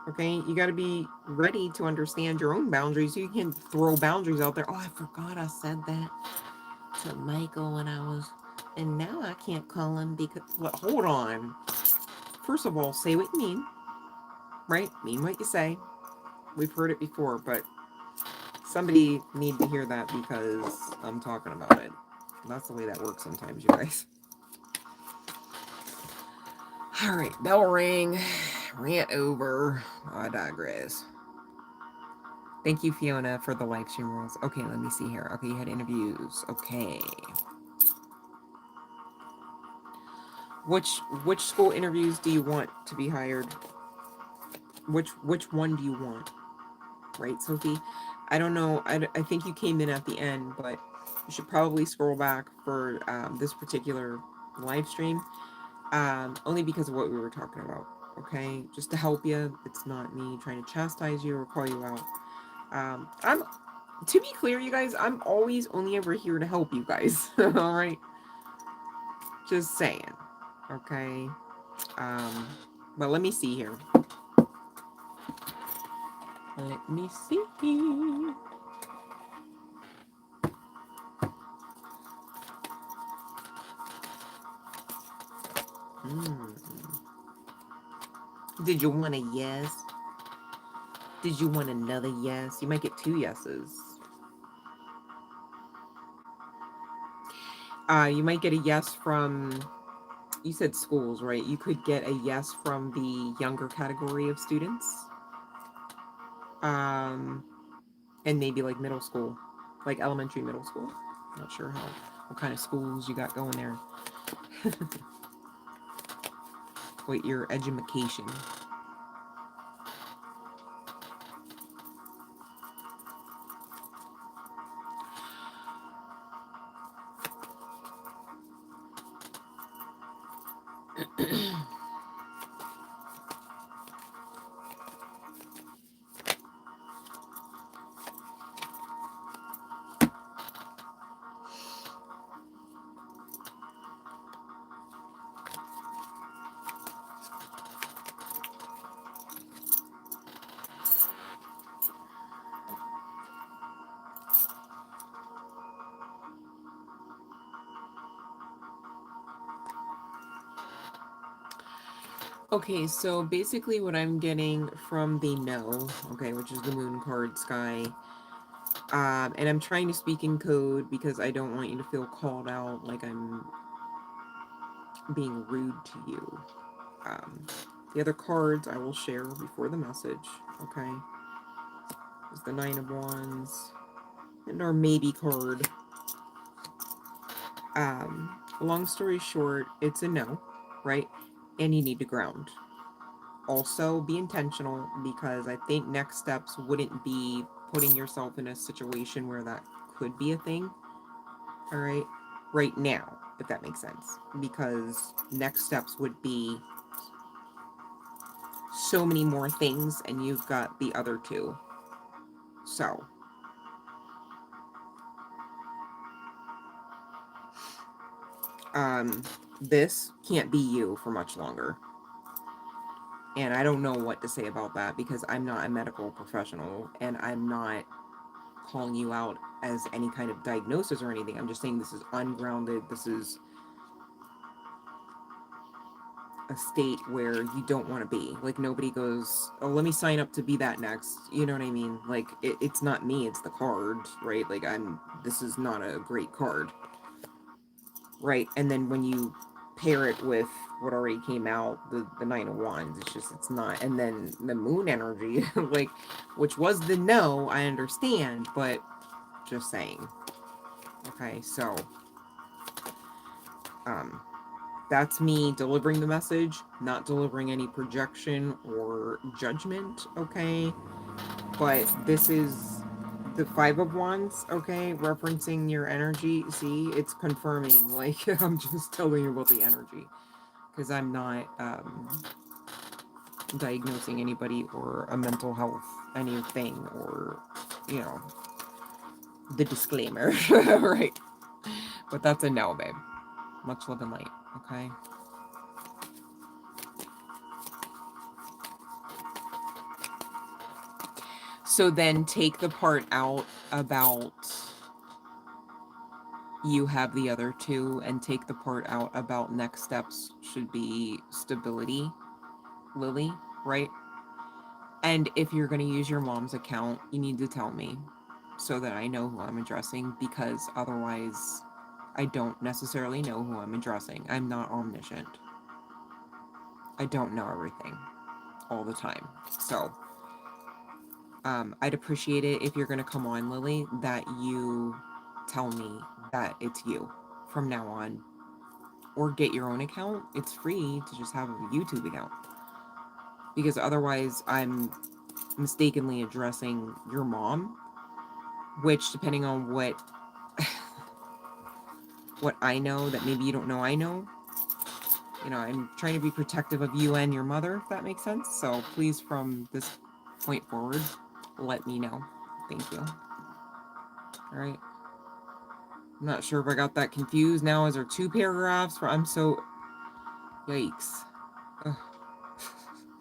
okay? You got to be ready to understand your own boundaries. You can throw boundaries out there. Oh, I forgot I said that to Michael when I was, and now I can't call him because, well, hold on. First of all, say what you mean, right? Mean what you say. We've heard it before, but somebody need to hear that because I'm talking about it. That's the way that works sometimes, you guys. All right, bell ring. Rant over. I digress. Thank you, Fiona, for the live stream rules. Okay, let me see here. Okay, you had interviews. Okay. Which school interviews do you want to be hired? Which one do you want? Right, Sophie? I don't know. I think you came in at the end, but you should probably scroll back for this particular live stream, only because of what we were talking about. Okay, just to help you. It's not me trying to chastise you or call you out. I'm, to be clear, you guys, I'm always only ever here to help you guys. All right, just saying. Okay, but let me see here. Let me see. Did you want a yes? Did you want another yes? You might get 2 yeses. You might get a yes from, you said schools, right? You could get a yes from the younger category of students. And maybe like middle school, like elementary, middle school. Not sure what kind of schools you got going there. Wait, your education. Okay, so basically what I'm getting from the no, okay, which is the moon card, Sky, and I'm trying to speak in code because I don't want you to feel called out like I'm being rude to you. The other cards I will share before the message, okay, is the Nine of Wands and our maybe card. Long story short, it's a no, right? And you need to ground. Also, be intentional, because I think next steps wouldn't be putting yourself in a situation where that could be a thing, all right? Right now, if that makes sense. Because next steps would be so many more things, and you've got the other two. So, this can't be you for much longer. And I don't know what to say about that, because I'm not a medical professional, and I'm not calling you out as any kind of diagnosis or anything. I'm just saying this is ungrounded. This is a state where you don't want to be. Like, nobody goes, oh, let me sign up to be that next. You know what I mean? Like, it's not me, it's the card, right? Like, this is not a great card, right? And then when you pair it with what already came out, the Nine of Wands, it's not. And then the moon energy, like, which was the no, I understand, but just saying. Okay, so, that's me delivering the message, not delivering any projection or judgment, okay? But this is the Five of Wands, okay? Referencing your energy. See, it's confirming, like, I'm just telling you about the energy. Because I'm not diagnosing anybody or a mental health anything, or, you know, the disclaimer, right? But that's a no, babe. Much love and light, okay? So then take the part out about you have the other two, and take the part out about next steps should be stability, Lily, right? And if you're going to use your mom's account, you need to tell me so that I know who I'm addressing, because otherwise I don't necessarily know who I'm addressing. I'm not omniscient. I don't know everything all the time. So, I'd appreciate it if you're going to come on, Lily, that you tell me that it's you from now on. Or get your own account. It's free to just have a YouTube account. Because otherwise I'm mistakenly addressing your mom, which, depending on what I know that maybe you don't know I know, you know, I'm trying to be protective of you and your mother, if that makes sense. So please, from this point forward, let me know. Thank you. All right. I'm not sure if I got that confused now. Is there two paragraphs? I'm so... Yikes. Ugh.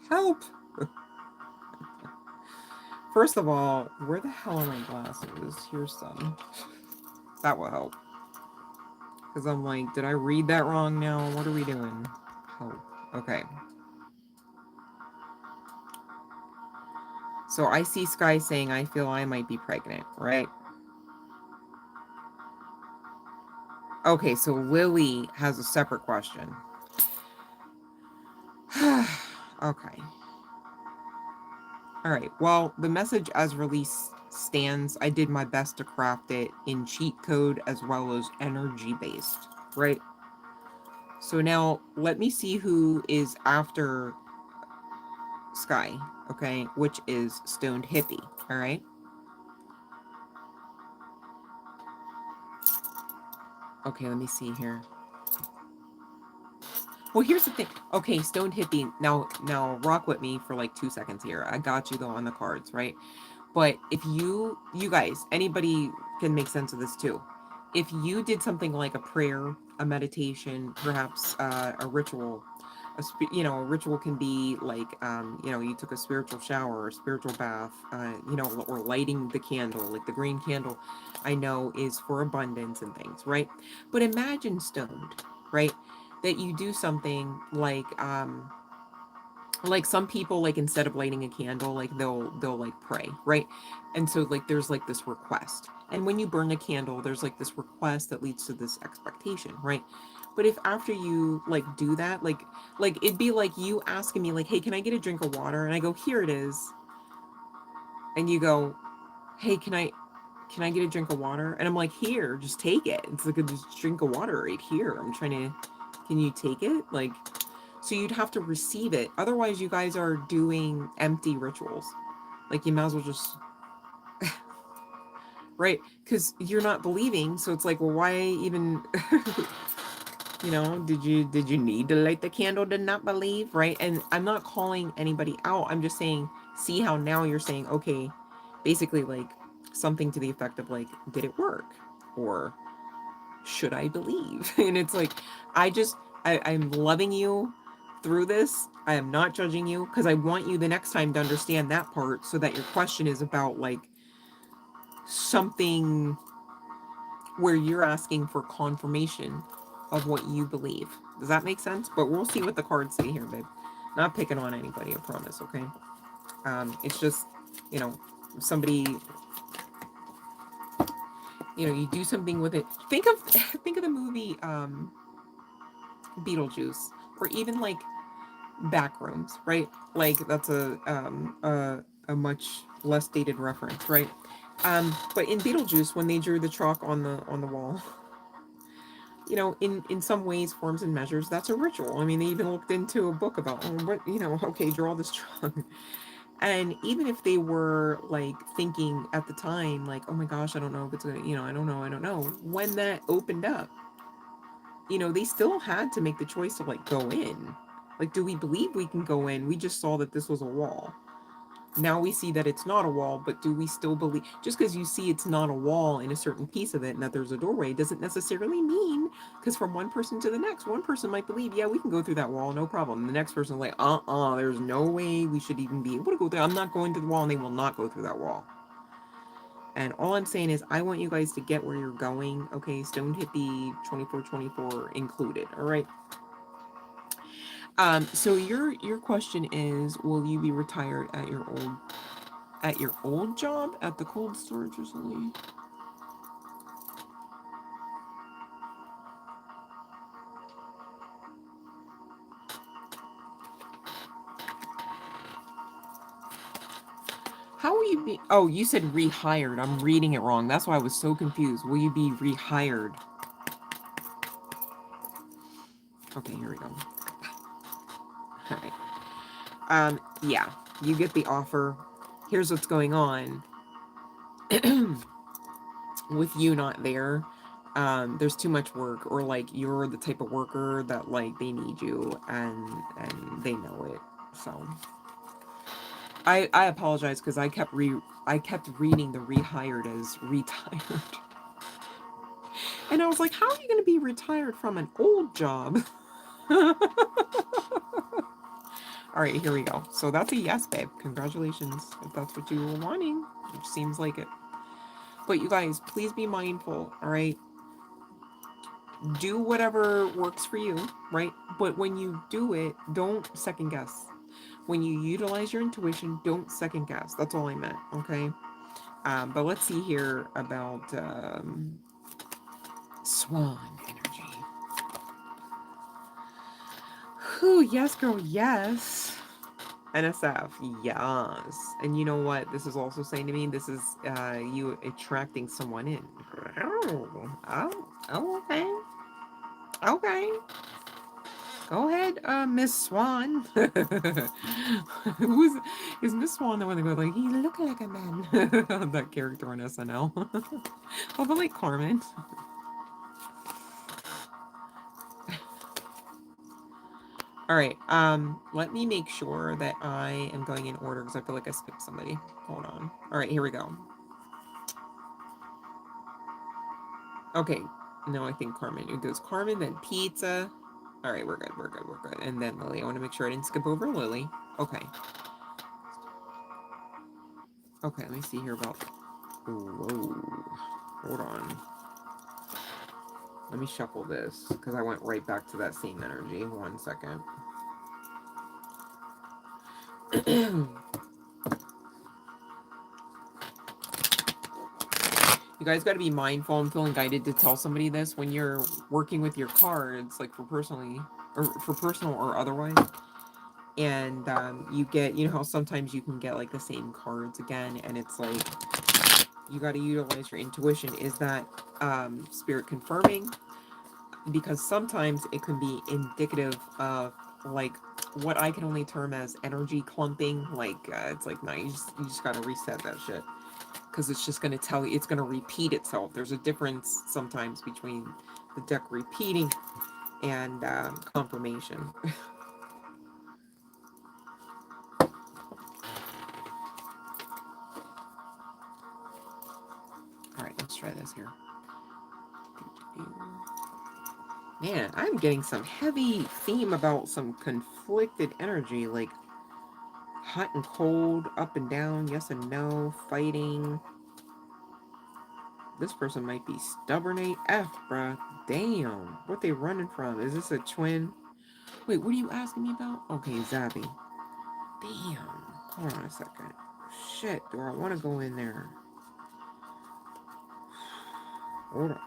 Help! First of all, where the hell are my glasses? Here's some. That will help. Because I'm like, did I read that wrong now? What are we doing? Help. Okay. So I see Sky saying, I feel I might be pregnant, right? Okay, so Lily has a separate question. Okay. All right. Well, the message as released stands. I did my best to craft it in cheat code as well as energy based, right? So now let me see who is after Sky, okay, which is Stoned Hippie, all right? Okay, let me see here. Well, here's the thing. Okay, Stoned Hippie, now rock with me for like 2 seconds here. I got you though on the cards, right? But if you guys, anybody can make sense of this too. If you did something like a prayer, a meditation, perhaps a ritual, you know, a ritual can be like, you know, you took a spiritual shower or a spiritual bath, you know, or lighting the candle, like the green candle, I know is for abundance and things, right? But imagine, Stoned, right, that you do something like, like some people, like instead of lighting a candle, like they'll like pray, right? And so like there's like this request, and when you burn a candle, there's like this request that leads to this expectation, right? But if after you like do that, like it'd be like you asking me like, hey, can I get a drink of water? And I go, here it is. And you go, hey, can I get a drink of water? And I'm like, here, just take it. It's like a just drink of water right here. I'm trying to, can you take it? Like, so you'd have to receive it. Otherwise, you guys are doing empty rituals. Like, you might as well just, right? Because you're not believing. So it's like, well, why even, you know, did you need to light the candle to not believe, right? And I'm not calling anybody out. I'm just saying, see how now you're saying, okay, basically like something to the effect of like, did it work? Or should I believe? And it's like, I'm loving you through this. I am not judging you because I want you the next time to understand that part so that your question is about like something where you're asking for confirmation of what you believe. Does that make sense? But we'll see what the cards say here, babe. Not picking on anybody, I promise, okay? It's just, you know, somebody, you know, you do something with it. Think of think of the movie Beetlejuice, or even like Backrooms, right? Like that's a much less dated reference, right? But in Beetlejuice, when they drew the chalk on the wall, you know, in some ways, forms and measures, that's a ritual. I mean, they even looked into a book about, oh, what, you know, okay, draw this chalk. And even if they were like thinking at the time, like, oh my gosh, I don't know if it's gonna, you know, I don't know. When that opened up, you know, they still had to make the choice to like go in. Like, do we believe we can go in? We just saw that this was a wall. Now we see that it's not a wall, but do we still believe? Just because you see it's not a wall in a certain piece of it and that there's a doorway doesn't necessarily mean, because from one person to the next, one person might believe, yeah, we can go through that wall, no problem. And the next person like, there's no way we should even be able to go there. I'm not going to the wall, and they will not go through that wall. And all I'm saying is I want you guys to get where you're going, okay? Stone hippie 2424 included, all right? So your question is, will you be retired at your old job at the cold storage facility? How will you be? Oh, you said rehired. I'm reading it wrong. That's why I was so confused. Will you be rehired? Okay, here we go. All right. Yeah, you get the offer. Here's what's going on. With you not there, there's too much work, or like you're the type of worker that like they need you, and they know it. So I apologize because I kept reading the rehired as retired. And I was like, how are you going to be retired from an old job? All right, here we go. So that's a yes, babe. Congratulations, if that's what you were wanting. It seems like it. But you guys, please be mindful, all right? Do whatever works for you, right? But when you do it, don't second guess. When you utilize your intuition, don't second guess. That's all I meant, okay? But let's see here about Swan energy. Whew, yes, girl, yes. NSF, yes. And you know what this is also saying to me? This is you attracting someone in. Oh, okay. Okay. Go ahead, Miss Swan. Is Miss Swan the one that goes like, "You look like a man"? That character on SNL. Oh, but like Carmen. All right. Let me make sure that I am going in order because I feel like I skipped somebody. Hold on. All right, here we go. Okay. No, I think Carmen. It goes Carmen, then Pizza. All right, we're good. And then Lily. I want to make sure I didn't skip over Lily. Okay. Okay, let me see here about... Whoa. Hold on. Let me shuffle this, because I went right back to that same energy. 1 second. You guys got to be mindful. I'm feeling guided to tell somebody this when you're working with your cards, like for personally or for personal or otherwise. And you get, you know how sometimes you can get like the same cards again, and it's like you got to utilize your intuition. Is that spirit confirming? Because sometimes it can be indicative of like what I can only term as energy clumping. Like it's like, no, you just got to reset that shit. Because it's just going to tell you, it's going to repeat itself. There's a difference sometimes between the deck repeating and confirmation. Alright, let's try this here. Man, I'm getting some heavy theme about some conflicted energy, like hot and cold, up and down, yes and no, fighting. This person might be stubborn AF, bruh. Damn. What they running from? Is this a twin? Wait, what are you asking me about? Okay, Zabby. Damn. Hold on a second. Shit, do I want to go in there? Hold on.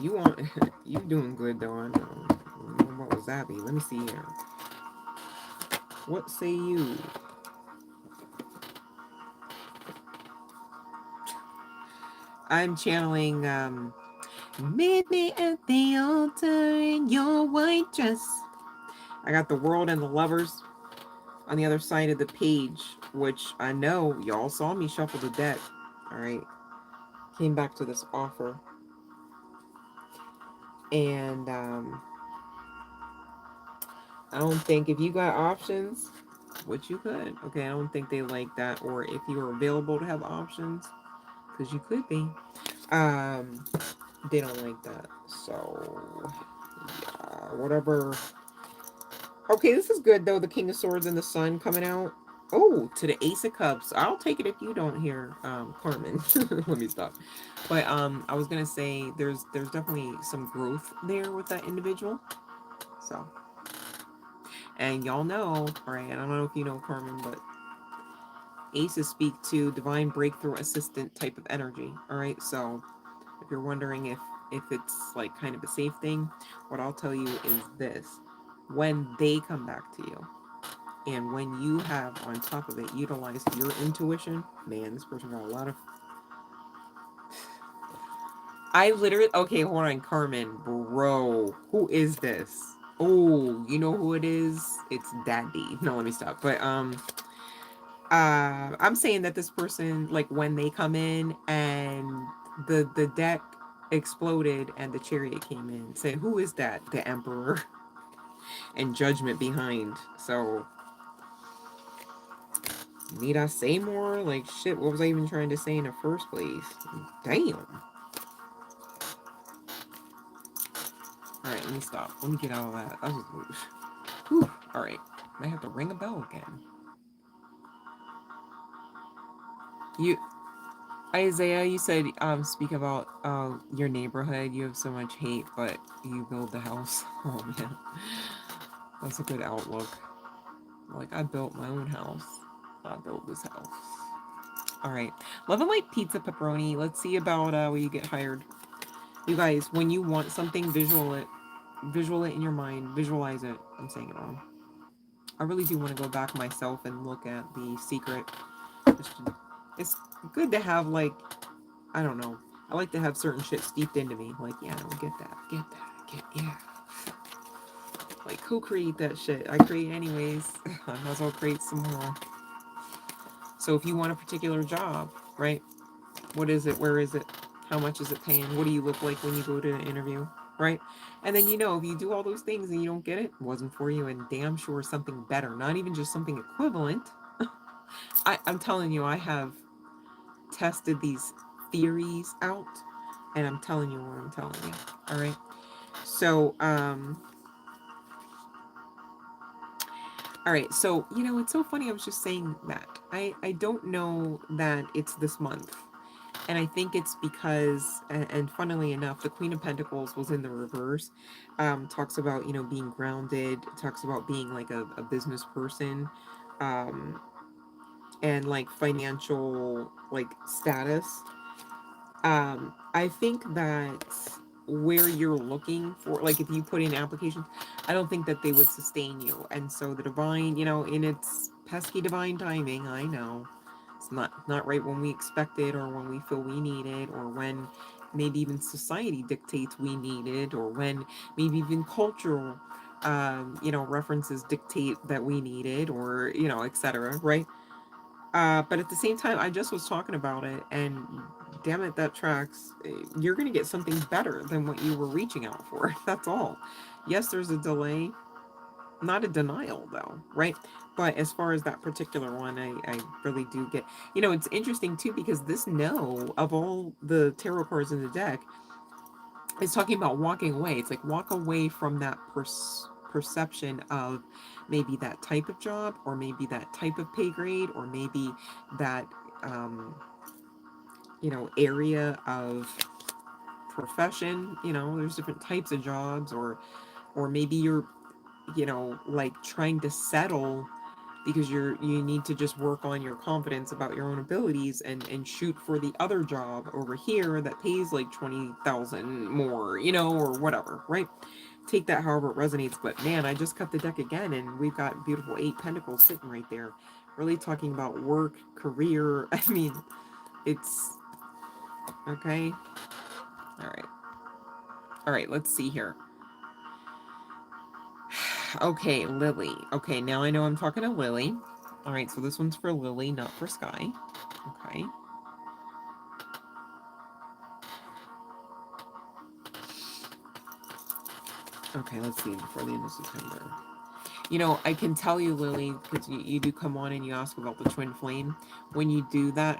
You want... you doing good, though, I know. What was Zabby? Let me see here. What say you? I'm channeling, meet me at the altar in your white dress. I got the world and the lovers on the other side of the page, which I know y'all saw me shuffle the deck. Alright. Came back to this offer. And, I don't think if you got options, which you could. Okay, I don't think they like that. Or if you are available to have options, because you could be. They don't like that. So, yeah, whatever. Okay, this is good, though. The King of Swords and the Sun coming out. Oh, to the Ace of Cups. I'll take it if you don't hear, Carmen. Let me stop. But, I was going to say there's definitely some growth there with that individual. So, and y'all know, right? I don't know if you know Carmen, but Aces speak to divine breakthrough assistant type of energy. All right, so if you're wondering if it's like kind of a safe thing, what I'll tell you is this: when they come back to you, and when you have on top of it utilized your intuition, man, this person got a lot of. I literally, okay, hold on, Carmen, bro, who is this? Oh, you know who it is? It's Daddy. No, let me stop. But I'm saying that this person, like when they come in and the deck exploded and the chariot came in, say, who is that? The Emperor. And judgment behind. So need I say more? Like shit, what was I even trying to say in the first place? Damn. Alright, let me stop. Let me get out of that. That was whew. Alright. Might have to ring a bell again. You Isaiah, you said speak about your neighborhood. You have so much hate, but you build the house. Oh man. That's a good outlook. Like, I built my own house. I built this house. Alright. Love and Light Pizza Pepperoni. Let's see about when you get hired. You guys, when you want something, visual it in your mind. Visualize it. I'm saying it wrong. I really do want to go back myself and look at The Secret. It's good to have, like, I don't know. I like to have certain shit steeped into me. Like, yeah, no, get that. Yeah. Like, co-create that shit. I create anyways. I might as well create some more. So if you want a particular job, right? What is it? Where is it? How much is it paying? What do you look like when you go to an interview, right? And then, you know, if you do all those things and you don't get it, it wasn't for you, and damn sure something better. Not even just something equivalent. I'm telling you, I have tested these theories out, and I'm telling you what I'm telling you. All right. So, all right. So, you know, it's so funny. I was just saying that I don't know that it's this month. And I think it's because, and funnily enough, the Queen of Pentacles was in the reverse. Talks about, you know, being grounded, talks about being like a business person, um, and like financial like status. I think that where you're looking for, like if you put in applications, I don't think that they would sustain you. And so the divine, you know, in its pesky divine timing, I know it's not right when we expect it, or when we feel we need it, or when maybe even society dictates we need it, or when maybe even cultural you know, references dictate that we need it, or, you know, etc., right? But at the same time, I just was talking about it, and damn it, that tracks. You're going to get something better than what you were reaching out for. That's all. Yes, there's a delay, not a denial, though, right? But as far as that particular one, I really do get. You know, it's interesting, too, because this no, of all the tarot cards in the deck, is talking about walking away. It's like walk away from that perception of maybe that type of job, or maybe that type of pay grade, or maybe that um, you know, area of profession. You know, there's different types of jobs, or maybe you're, you know, like trying to settle because you need to just work on your confidence about your own abilities, and shoot for the other job over here that pays like 20,000 more, you know, or whatever, right? Take that however it resonates. But man, I just cut the deck again, and we've got beautiful 8 pentacles sitting right there, really talking about work, career. I mean, it's okay. All right. All right, let's see here. Okay, Lily. Okay, now I know I'm talking to Lily. All right, so this one's for Lily, not for Sky. Okay. Okay, let's see, before the end of September. You know, I can tell you, Lily, because you do come on and you ask about the twin flame. When you do that,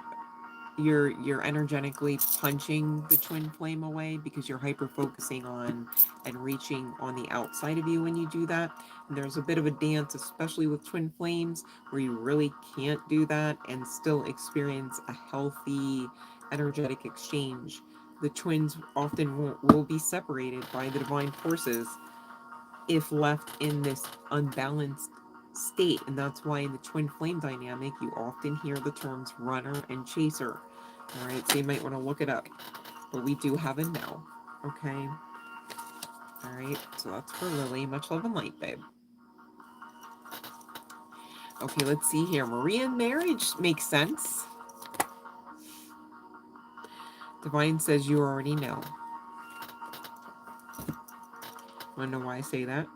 you're energetically punching the twin flame away, because you're hyper focusing on and reaching on the outside of you when you do that. And there's a bit of a dance, especially with twin flames, where you really can't do that and still experience a healthy energetic exchange. The twins often will be separated by the divine forces if left in this unbalanced state. And that's why in the twin flame dynamic, you often hear the terms runner and chaser. All right, so you might want to look it up. But we do have a no. Okay. All right, so that's for Lily. Much love and light, babe. Okay, let's see here. Maria and marriage makes sense. Divine says you already know. Want to know why I say that?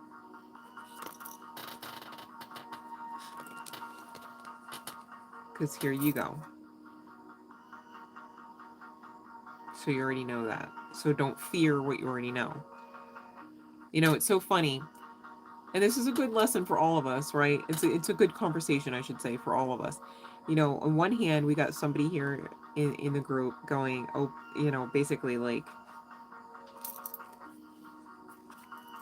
Because here you go. So you already know that. So don't fear what you already know. You know, it's so funny. And this is a good lesson for all of us, right? It's a good conversation, I should say, for all of us. You know, on one hand, we got somebody here in the group going, oh, you know, basically like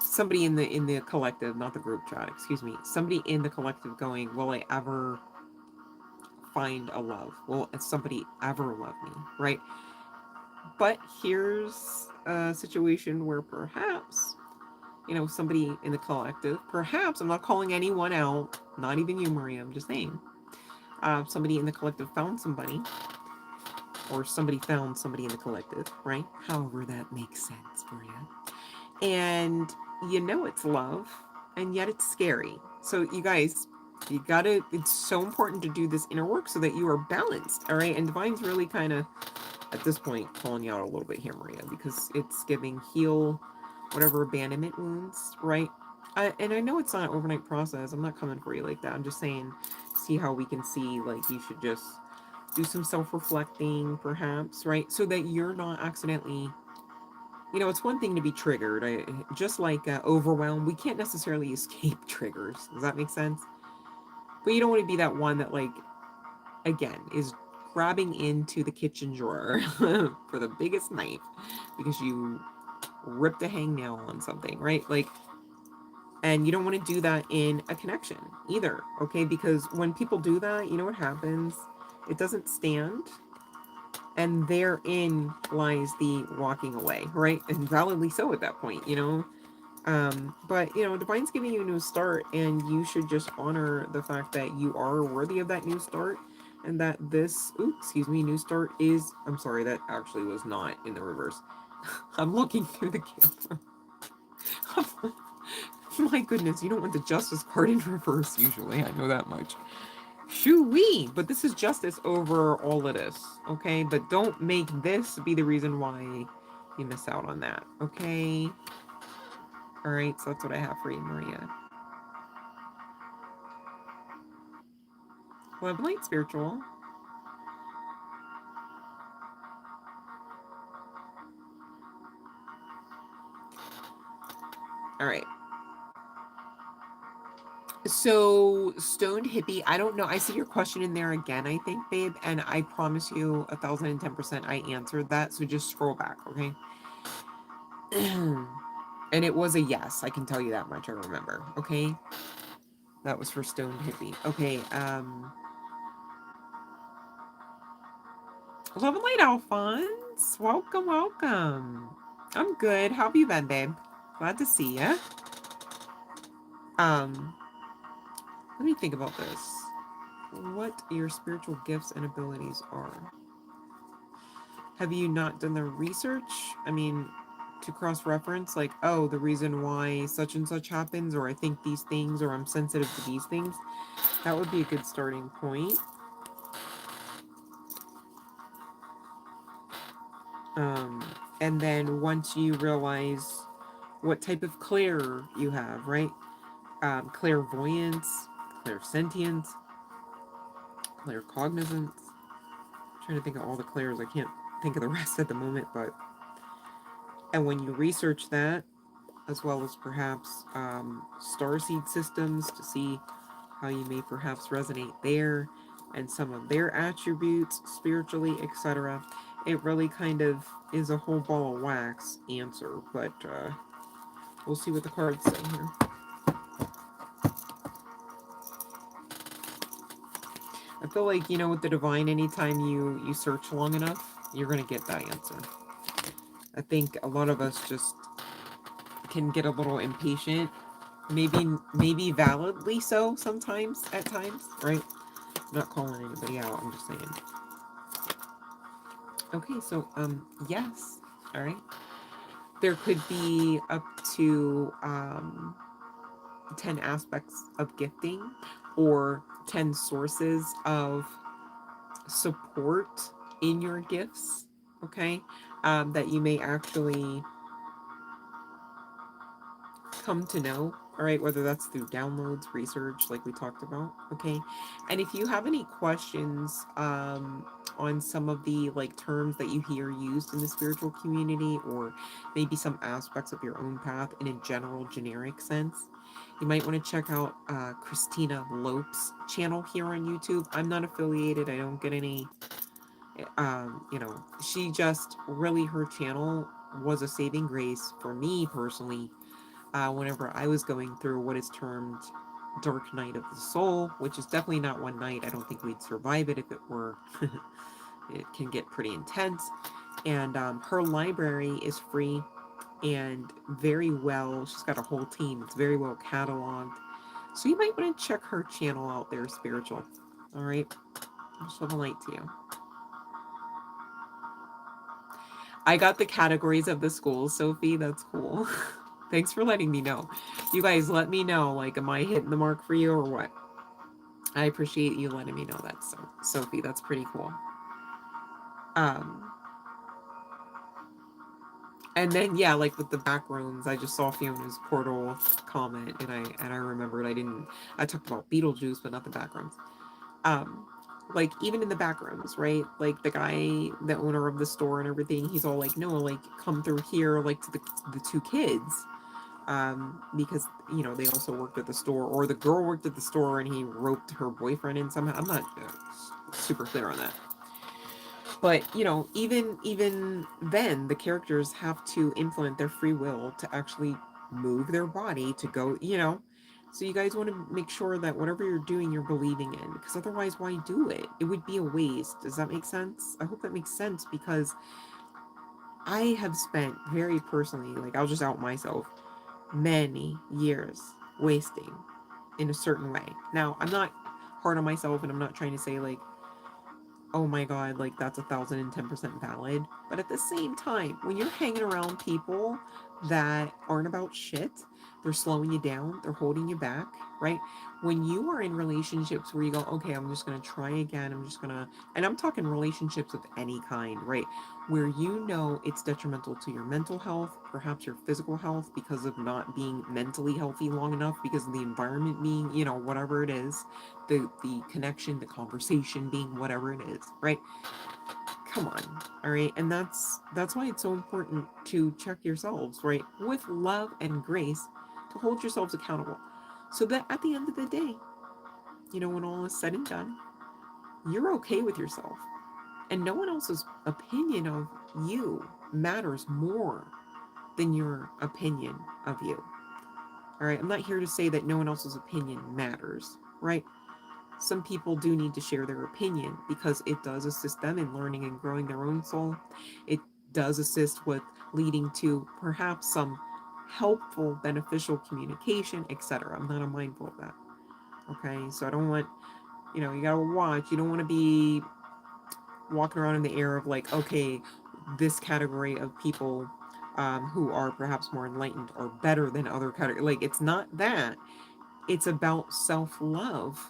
somebody in the collective, not the group chat, excuse me, somebody in the collective going, will I ever find a love? Will somebody ever love me, right? But here's a situation where perhaps, you know, somebody in the collective, perhaps, I'm not calling anyone out, not even you, Maria, I'm just saying, somebody in the collective found somebody, or somebody found somebody in the collective, right? However that makes sense for you. And you know it's love, and yet it's scary. So you guys, you gotta, it's so important to do this inner work so that you are balanced, all right? And Divine's really kind of, at this point, calling you out a little bit here, Maria, because it's giving heal whatever abandonment wounds, right? And I know it's not an overnight process. I'm not coming for you like that. I'm just saying, see how we can see, like, you should just do some self-reflecting, perhaps, right? So that you're not accidentally, you know, it's one thing to be triggered. Just like overwhelm, we can't necessarily escape triggers. Does that make sense? But you don't want to be that one that, like, again, is grabbing into the kitchen drawer for the biggest knife because you ripped a hangnail on something, right? Like, and you don't want to do that in a connection either, okay? Because when people do that, you know what happens? It doesn't stand. And therein lies the walking away, right? And validly so at that point, you know. But you know, Divine's giving you a new start, and you should just honor the fact that you are worthy of that new start, and that this, new start is, I'm sorry, that actually was not in the reverse. I'm looking through the camera. My goodness, you don't want the justice card in reverse usually, I know that much. Shoo-wee! But this is justice over all of this, okay? But don't make this be the reason why you miss out on that, okay? Alright, so that's what I have for you, Maria. Love Light Spiritual. Alright. So, Stoned Hippie, I don't know. I see your question in there again, I think, babe. And I promise you 1010% I answered that. So just scroll back, okay? And it was a yes. I can tell you that much. I remember, okay? That was for Stoned Hippie. Okay, Love and Light Alphonse. Welcome, welcome. I'm good. How have you been, babe? Glad to see ya. Let me think about this. What your spiritual gifts and abilities are. Have you not done the research? I mean, to cross-reference, like, oh, the reason why such and such happens, or I think these things, or I'm sensitive to these things. That would be a good starting point. And then once you realize what type of clair you have, right? Clairvoyance, clairsentience, claircognizance. I'm trying to think of all the clairs. I can't think of the rest at the moment, but... And when you research that, as well as perhaps starseed systems to see how you may perhaps resonate there, and some of their attributes spiritually, etc. It really kind of is a whole ball of wax answer, but we'll see what the cards say here. I feel like, you know, with the divine, anytime you search long enough, you're going to get that answer. I think a lot of us just can get a little impatient, maybe validly so sometimes, at times, right? I'm not calling anybody out, I'm just saying. Okay, so, yes, all right. There could be up to 10 aspects of gifting, or 10 sources of support in your gifts, okay, that you may actually come to know, all right, whether that's through downloads, research, like we talked about, okay. And if you have any questions on some of the like terms that you hear used in the spiritual community, or maybe some aspects of your own path in a general generic sense, you might want to check out Christina Lope's channel here on YouTube. I'm not affiliated, I don't get any you know, she just really, her channel was a saving grace for me personally whenever I was going through what is termed dark night of the soul, which is definitely not one night. I don't think we'd survive it if it were. It can get pretty intense. And her library is free and very well, she's got a whole team. It's very well cataloged. So you might want to check her channel out there, spiritual. All right. I'll show the light to you. I got the categories of the schools, Sophie. That's cool. Thanks for letting me know. You guys let me know, like, am I hitting the mark for you or what? I appreciate you letting me know that, so Sophie. That's pretty cool. And then, yeah, like with the back rooms, I just saw Fiona's portal comment, and I remembered I talked about Beetlejuice, but not the back rooms. Like, even in the back rooms, right? Like, the guy, the owner of the store and everything, he's all like, no, like, come through here, like, to the two kids. Because, you know, they also worked at the store, or the girl worked at the store and he roped her boyfriend in somehow. I'm not super clear on that. But, you know, even then, the characters have to implement their free will to actually move their body to go, you know, So you guys want to make sure that whatever you're doing, you're believing in, because otherwise, why do it? It would be a waste. Does that make sense? I hope that makes sense, because I have spent very personally, like, I'll just out myself, many years wasting in a certain way. Now, I'm not hard on myself, and I'm not trying to say, like, oh my god, like, that's 1,010% valid. But at the same time, when you're hanging around people that aren't about shit, they're slowing you down, they're holding you back, right? When you are in relationships where you go, okay, I'm just gonna try again, I'm just gonna, and I'm talking relationships of any kind, right? Where you know it's detrimental to your mental health, perhaps your physical health, because of not being mentally healthy long enough, because of the environment being, you know, whatever it is, the connection, the conversation being whatever it is, right? Come on, all right? And that's why it's so important to check yourselves, right? With love and grace, to hold yourselves accountable. So that at the end of the day, you know, when all is said and done, you're okay with yourself. And no one else's opinion of you matters more than your opinion of you. All right? I'm not here to say that no one else's opinion matters, right? Some people do need to share their opinion because it does assist them in learning and growing their own soul. It does assist with leading to perhaps some helpful, beneficial communication, etc. I'm not mindful of that. Okay, so I don't want, you know, you gotta watch. You don't want to be walking around in the air of like, okay, this category of people who are perhaps more enlightened or better than other categories. Like, it's not that. It's about self-love,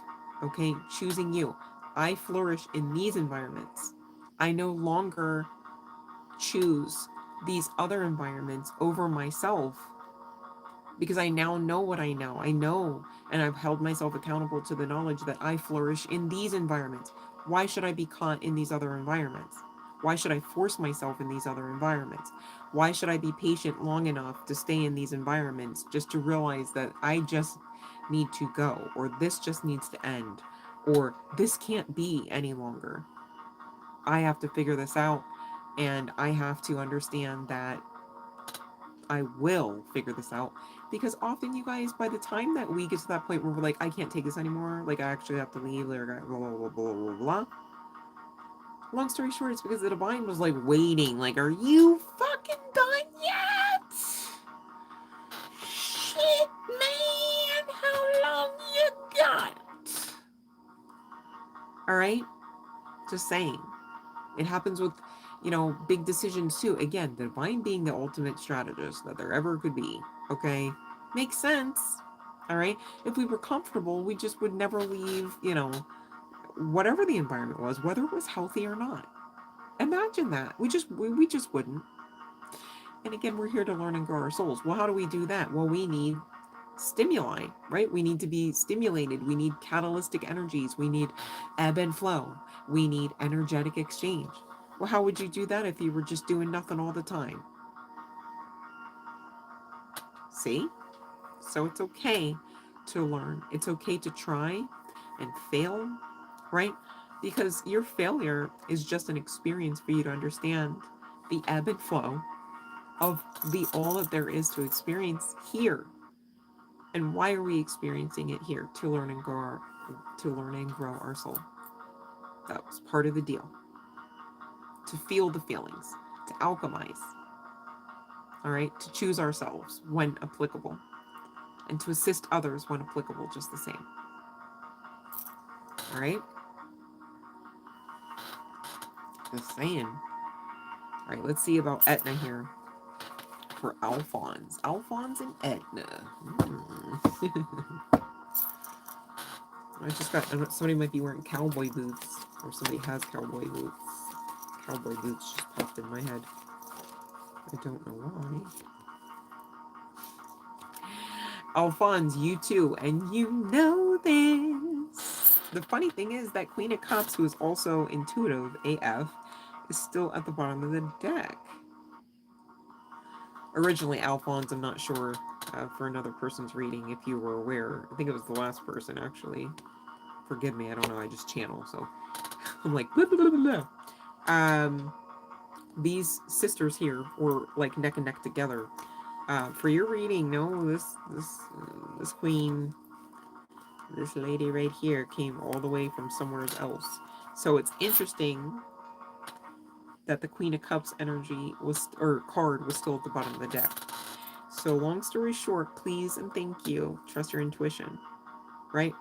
okay? Choosing you. I flourish in these environments. I no longer choose these other environments over myself because I now know what I know. I know, and I've held myself accountable to the knowledge that I flourish in these environments. Why should I be caught in these other environments? Why should I force myself in these other environments? Why should I be patient long enough to stay in these environments just to realize that I just need to go, or this just needs to end, or this can't be any longer? I have to figure this out, and I have to understand that I will figure this out, because often, you guys, by the time that we get to that point where we're like, I can't take this anymore, like, I actually have to leave, like, blah blah blah blah blah blah. Long story short, it's because the divine was like waiting, like, are you fucking done yet? Shit, man, how long you got? All right, just saying. It happens with, you know, big decisions too. Again, the divine being the ultimate strategist that there ever could be. Okay, makes sense. All right, if we were comfortable, we just would never leave, you know, whatever the environment was, whether it was healthy or not. Imagine that. We just wouldn't. And again, we're here to learn and grow our souls. Well, how do we do that? Well, we need stimuli, right? We need to be stimulated. We need catalytic energies. We need ebb and flow. We need energetic exchange. Well, how would you do that if you were just doing nothing all the time? See? So it's okay to learn. It's okay to try and fail, right? Because your failure is just an experience for you to understand the ebb and flow of the all that there is to experience here. And why are we experiencing it here? To learn and grow our soul. That was part of the deal. To feel the feelings, to alchemize, all right, to choose ourselves when applicable, and to assist others when applicable, just the same. All right? Just saying. All right, let's see about Etna here for Alphonse. Alphonse and Etna. I just got, somebody might be wearing cowboy boots, or somebody has cowboy boots. Cowboy boots just popped in my head. I don't know why. Alphonse, you too, and you know this. The funny thing is that Queen of Cups, who is also intuitive AF, is still at the bottom of the deck. Originally, Alphonse, I'm not sure, for another person's reading, if you were aware. I think it was the last person, actually. Forgive me, I don't know, I just channel, so I'm like, blah, blah, blah, blah. These sisters here were like neck and neck together. For your reading, no, this queen This lady right here came all the way from somewhere else. So it's interesting that the Queen of Cups energy was, or card was still at the bottom of the deck. So long story short, please and thank you. Trust your intuition, right?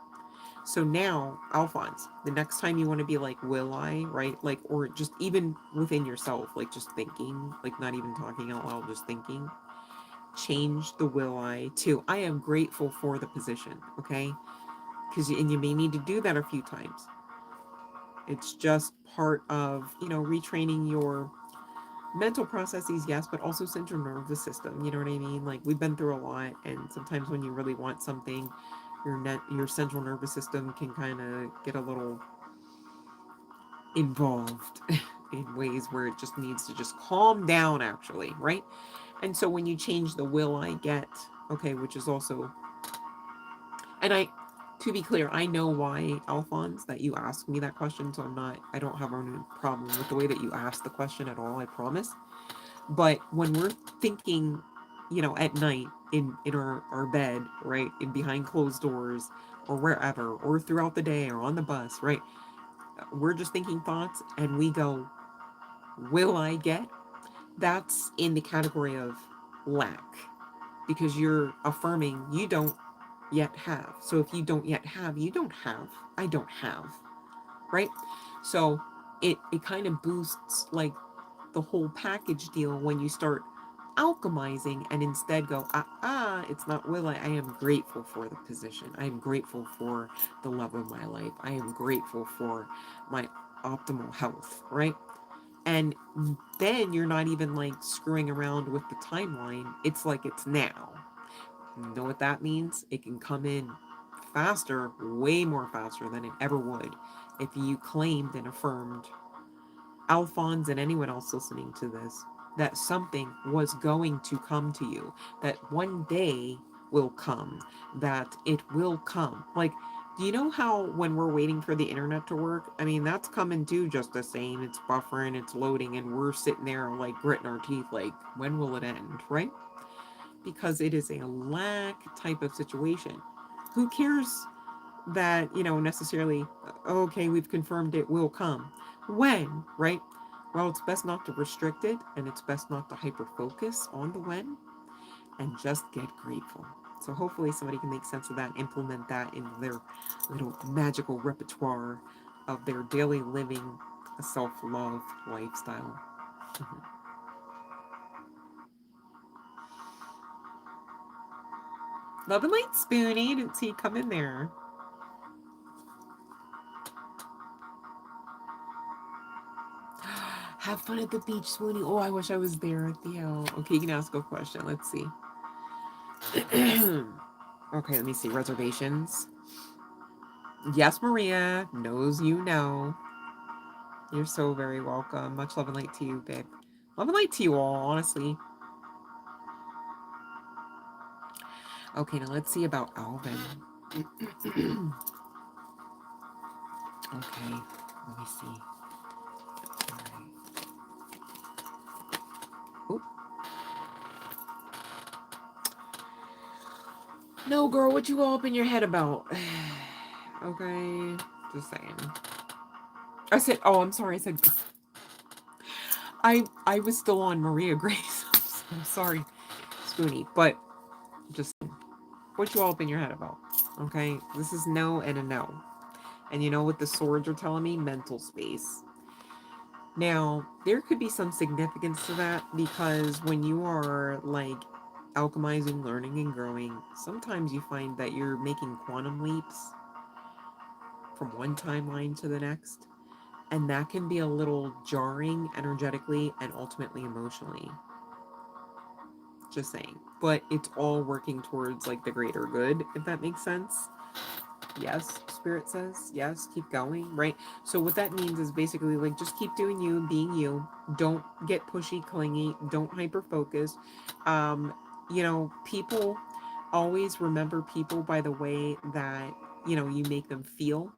So now, Alphonse, the next time you want to be like, will I, right? Like, or just even within yourself, like just thinking, like not even talking out loud, just thinking, change the will I to, I am grateful for the position, okay? Because, and you may need to do that a few times. It's just part of, you know, retraining your mental processes, yes, but also central nervous system. You know what I mean? Like we've been through a lot, and sometimes when you really want something, your central nervous system can kind of get a little involved in ways where it just needs to just calm down, actually, right? And so when you change the will I get, okay, which is also, and I, to be clear, I know why, Alphonse, that you asked me that question, so I don't have any problem with the way that you asked the question at all, I promise. But when we're thinking, you know, at night in our bed, right, in behind closed doors or wherever, or throughout the day or on the bus, right, we're just thinking thoughts and we go, will I get? That's in the category of lack, because you're affirming you don't yet have. So if you don't yet have, you don't have. I don't have, right? So it kind of boosts like the whole package deal when you start alchemizing and instead go, it's not will I am grateful for the position. I am grateful for the love of my life. I am grateful for my optimal health, right? And then you're not even like screwing around with the timeline. It's like it's now. You know what that means? It can come in faster, way more faster than it ever would if you claimed and affirmed, Alphonse and anyone else listening to this, that something was going to come to you, that one day will come, that it will come. Like, do you know how when we're waiting for the internet to work, I mean, that's coming too just the same. It's buffering, it's loading, and we're sitting there like gritting our teeth like, when will it end, right? Because it is a lack type of situation. Who cares that, you know, necessarily, okay, we've confirmed it will come. When, right? Well, it's best not to restrict it, and it's best not to hyper focus on the when, and just get grateful. So hopefully somebody can make sense of that, implement that in their little magical repertoire of their daily living, a self-love lifestyle. Mhm. Love and light, Spoonie. Didn't see you come in there. Have fun at the beach, Swoonie. Oh, I wish I was there, Theo. Okay, you can ask a question. Let's see. Okay, let me see. Reservations. Yes, Maria. Knows you know. You're so very welcome. Much love and light to you, babe. Love and light to you all, honestly. Okay, now let's see about Alvin. Okay, let me see. All right. Oh. No, girl, what you all up in your head about? Okay, just saying. I said, oh, I'm sorry. I said, I was still on Maria Grace. I'm sorry, Spoonie, but just what you all up in your head about? Okay, this is no and a no. And you know what the swords are telling me? Mental space. Now, there could be some significance to that because when you are like alchemizing, learning, and growing, sometimes you find that you're making quantum leaps from one timeline to the next. And that can be a little jarring energetically and ultimately emotionally. Just saying. But it's all working towards like the greater good, if that makes sense. Yes, spirit says, yes, keep going, right? So what that means is basically like just keep doing you, being you. Don't get pushy, clingy, don't hyper focus. You know, people always remember people by the way that, you know, you make them feel.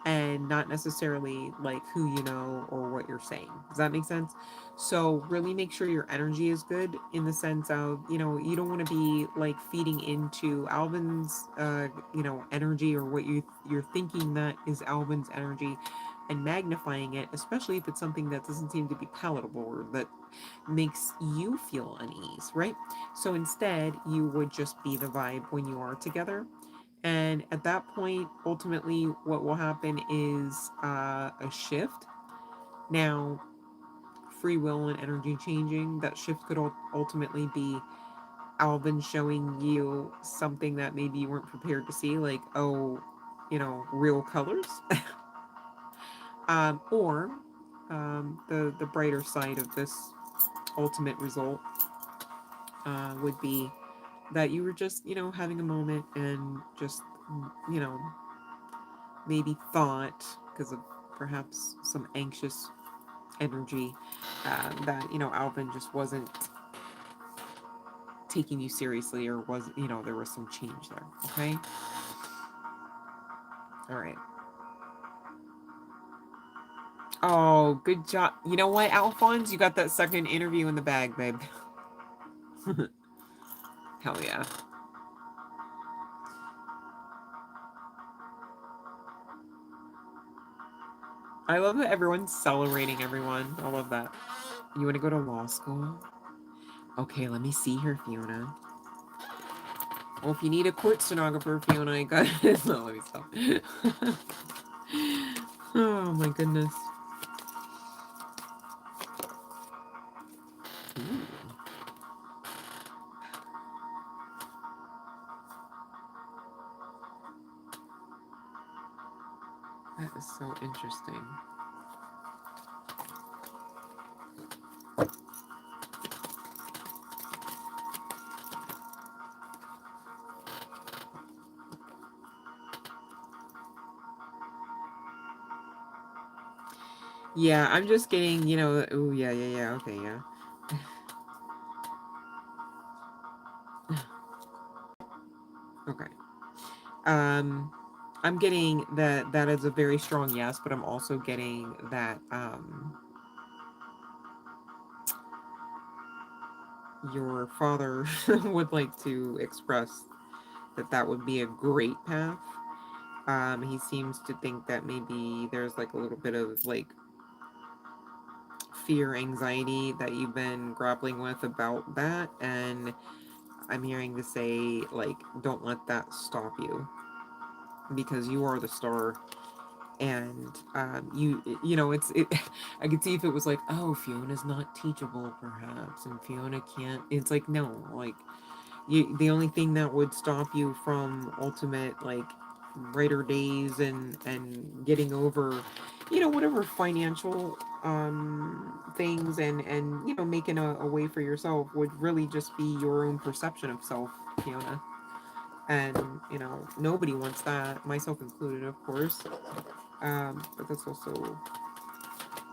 and not necessarily like who you know or what you're saying. Does that make sense? So really make sure your energy is good, in the sense of, you know, you don't want to be like feeding into Alvin's you know, energy, or what you're thinking that is Alvin's energy, and magnifying it, especially if it's something that doesn't seem to be palatable or that makes you feel unease, right? So instead, you would just be the vibe when you are together. And at that point, ultimately, what will happen is a shift. Now, free will and energy changing, that shift could ultimately be Alvin showing you something that maybe you weren't prepared to see, like, oh, you know, real colors. Or the brighter side of this ultimate result would be that you were just, you know, having a moment and just, you know, maybe thought, because of perhaps some anxious energy, that, you know, Alvin just wasn't taking you seriously, or was, you know, there was some change there. Okay. All right. Oh, good job. You know what, Alphonse? You got that second interview in the bag, babe. Hell yeah. I love that everyone's celebrating everyone. I love that. You want to go to law school? Okay, let me see here, Fiona. Well, if you need a court stenographer, Fiona, I got it. No, let me stop. Oh my goodness. Ooh. That is so interesting. Yeah, I'm just getting, you know, oh yeah, okay, yeah. Okay. I'm getting that that is a very strong yes, but I'm also getting that your father would like to express that that would be a great path. He seems to think that maybe there's like a little bit of like fear, anxiety that you've been grappling with about that, and I'm hearing to say, like, don't let that stop you, because you are the star. And you know, I could see if it was like, oh, Fiona's not teachable perhaps, and Fiona can't, it's like, no, like, the only thing that would stop you from ultimate, like, brighter days and getting over, you know, whatever financial things, and you know, making a way for yourself, would really just be your own perception of self, Fiona. And you know, nobody wants that, myself included, of course. But that's also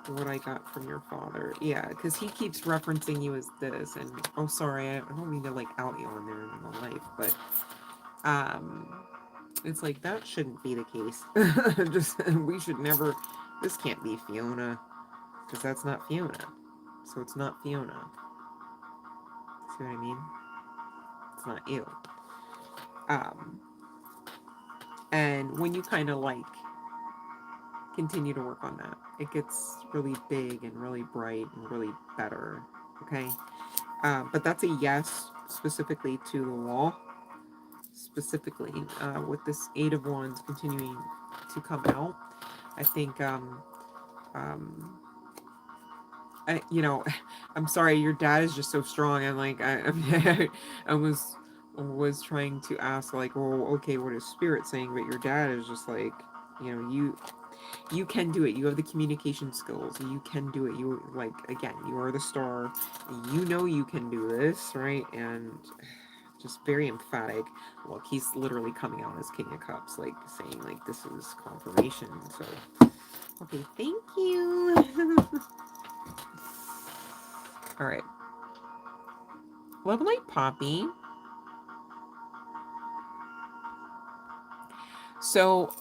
what I got from your father. Yeah, because he keeps referencing you as this, and oh, sorry, I don't mean to like out you on there in my life, but it's like that shouldn't be the case. Just we should never. This can't be Fiona, because that's not Fiona. So it's not Fiona. See what I mean? It's not you. Um, and when you kind of like continue to work on that, it gets really big and really bright and really better. Okay. But that's a yes specifically to the law, specifically with this Eight of Wands continuing to come out. I think, um, you know, I'm sorry, your dad is just so strong. I'm like, I was trying to ask, like, well, okay, what is spirit saying? But your dad is just like, you know, you can do it. You have the communication skills. You can do it. You, like, again, you are the star. You know you can do this, right? And just very emphatic. Look, he's literally coming out as King of Cups, like saying, like, this is confirmation. So, okay, thank you. All right. Love Light Poppy. So,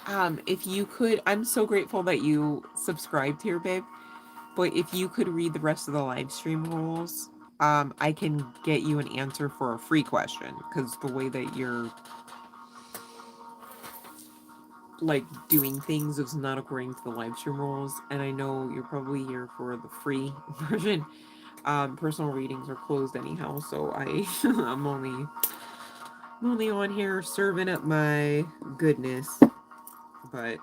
If you could, I'm so grateful that you subscribed here, babe. But if you could read the rest of the live stream rules, I can get you an answer for a free question. Because the way that you're like doing things is not according to the live stream rules, and I know you're probably here for the free version. Personal readings are closed anyhow, so I'm only on here serving up my goodness, but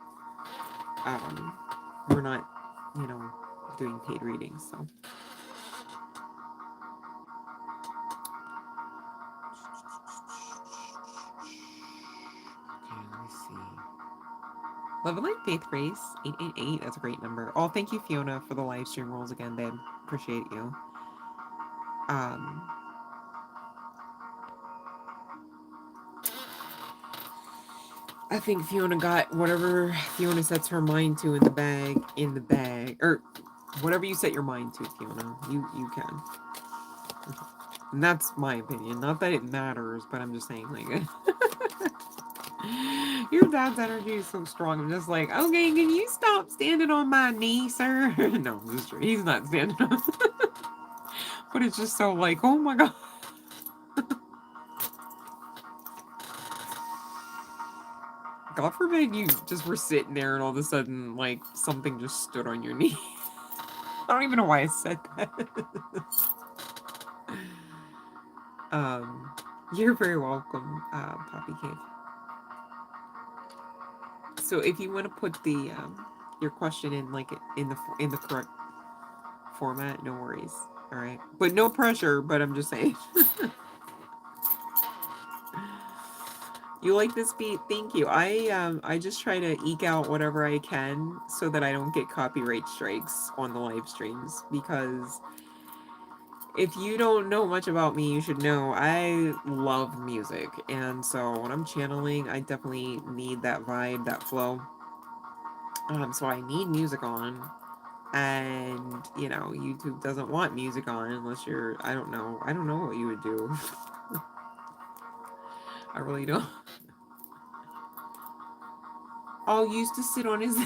we're not, you know, doing paid readings, so. Okay, let me see. Love and Light Faith Grace 888. That's a great number. Oh, thank you, Fiona, for the live stream rules again, babe. Appreciate you. I think Fiona got whatever Fiona sets her mind to in the bag, or whatever you set your mind to, Fiona. You can. And that's my opinion. Not that it matters, but I'm just saying, like, your dad's energy is so strong. I'm just like, okay, can you stop standing on my knee, sir? No, I'm just he's not standing on. But it's just so like, oh my god. God forbid you just were sitting there and all of a sudden, like, something just stood on your knee. I don't even know why I said that. You're very welcome, Poppy Cave. So if you want to put the your question in like in the correct format, no worries. All right, but no pressure. But I'm just saying. You like this beat? Thank you. I just try to eke out whatever I can so that I don't get copyright strikes on the live streams, because if you don't know much about me, you should know I love music, and so when I'm channeling, I definitely need that vibe, that flow. So I need music on, and you know, YouTube doesn't want music on unless you're, I don't know what you would do. I really don't. I'll used to sit on his.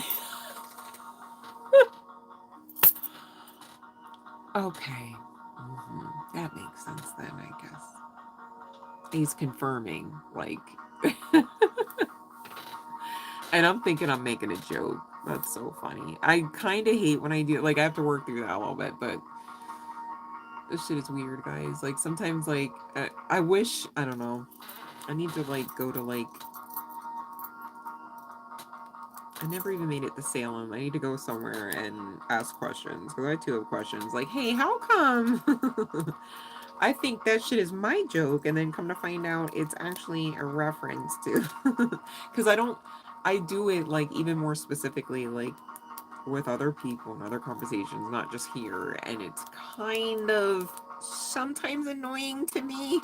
Okay. That makes sense then, I guess. He's confirming, like. And I'm thinking I'm making a joke. That's so funny. I kind of hate when I do, like, I have to work through that a little bit, but this shit is weird, guys. Like, sometimes, like, I wish, I don't know, I need to, like, go to, like, I never even made it to Salem. I need to go somewhere and ask questions, because I too have questions. Like, hey, how come I think that shit is my joke, and then come to find out it's actually a reference to, because I do it, like, even more specifically, like, with other people and other conversations, not just here, and it's kind of sometimes annoying to me.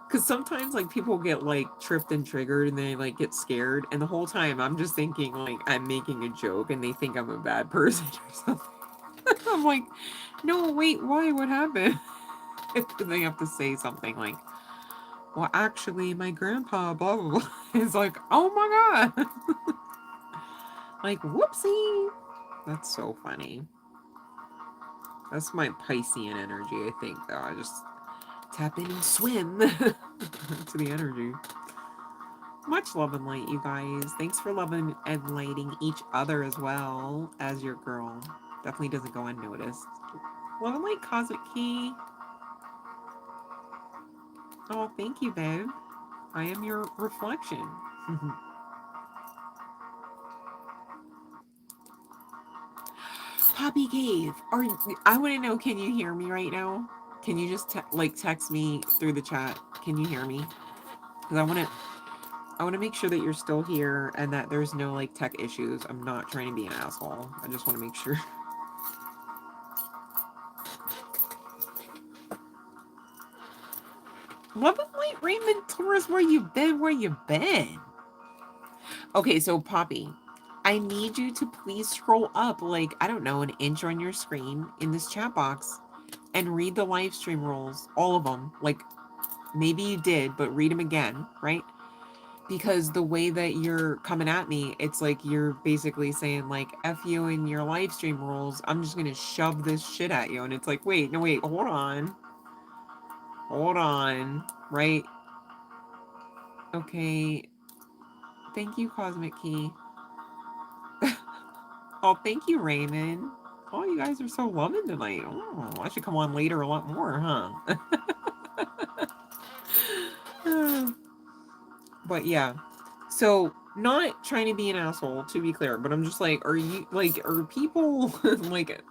Because sometimes, like, people get, like, tripped and triggered, and they, like, get scared, and the whole time I'm just thinking, like, I'm making a joke, and they think I'm a bad person or something. I'm like, no, wait, why? What happened? And they have to say something like, well, actually, my grandpa, blah, blah, blah. It's like, oh my god. Like, whoopsie. That's so funny. That's my Piscean energy, I think, though. I just tap in and swim to the energy. Much love and light, you guys. Thanks for loving and lighting each other as well as your girl. Definitely doesn't go unnoticed. Love and light, Cosmic Key. Oh, thank you, babe. I am your reflection. Poppy Cave, I want to know, can you hear me right now? Can you just text me through the chat? Can you hear me? Because I want to make sure that you're still here and that there's no, like, tech issues. I'm not trying to be an asshole. I just want to make sure. Love and light, Raymond Taurus, where you been? Where you been? Okay, so Poppy, I need you to please scroll up, like, I don't know, an inch on your screen in this chat box and read the live stream rules, all of them. Like, maybe you did, but read them again, right? because the way that you're coming at me, it's like you're basically saying like F you and your live stream rules. I'm just gonna shove this shit at you. And it's like, wait, no, wait, hold on. Hold on. Right? Okay. Thank you, Cosmic Key. Oh, thank you, Raymond. Oh, you guys are so loving tonight. Oh, I should come on later a lot more, huh? But yeah. So, not trying to be an asshole, to be clear, but I'm just like, are you, like, are people, like,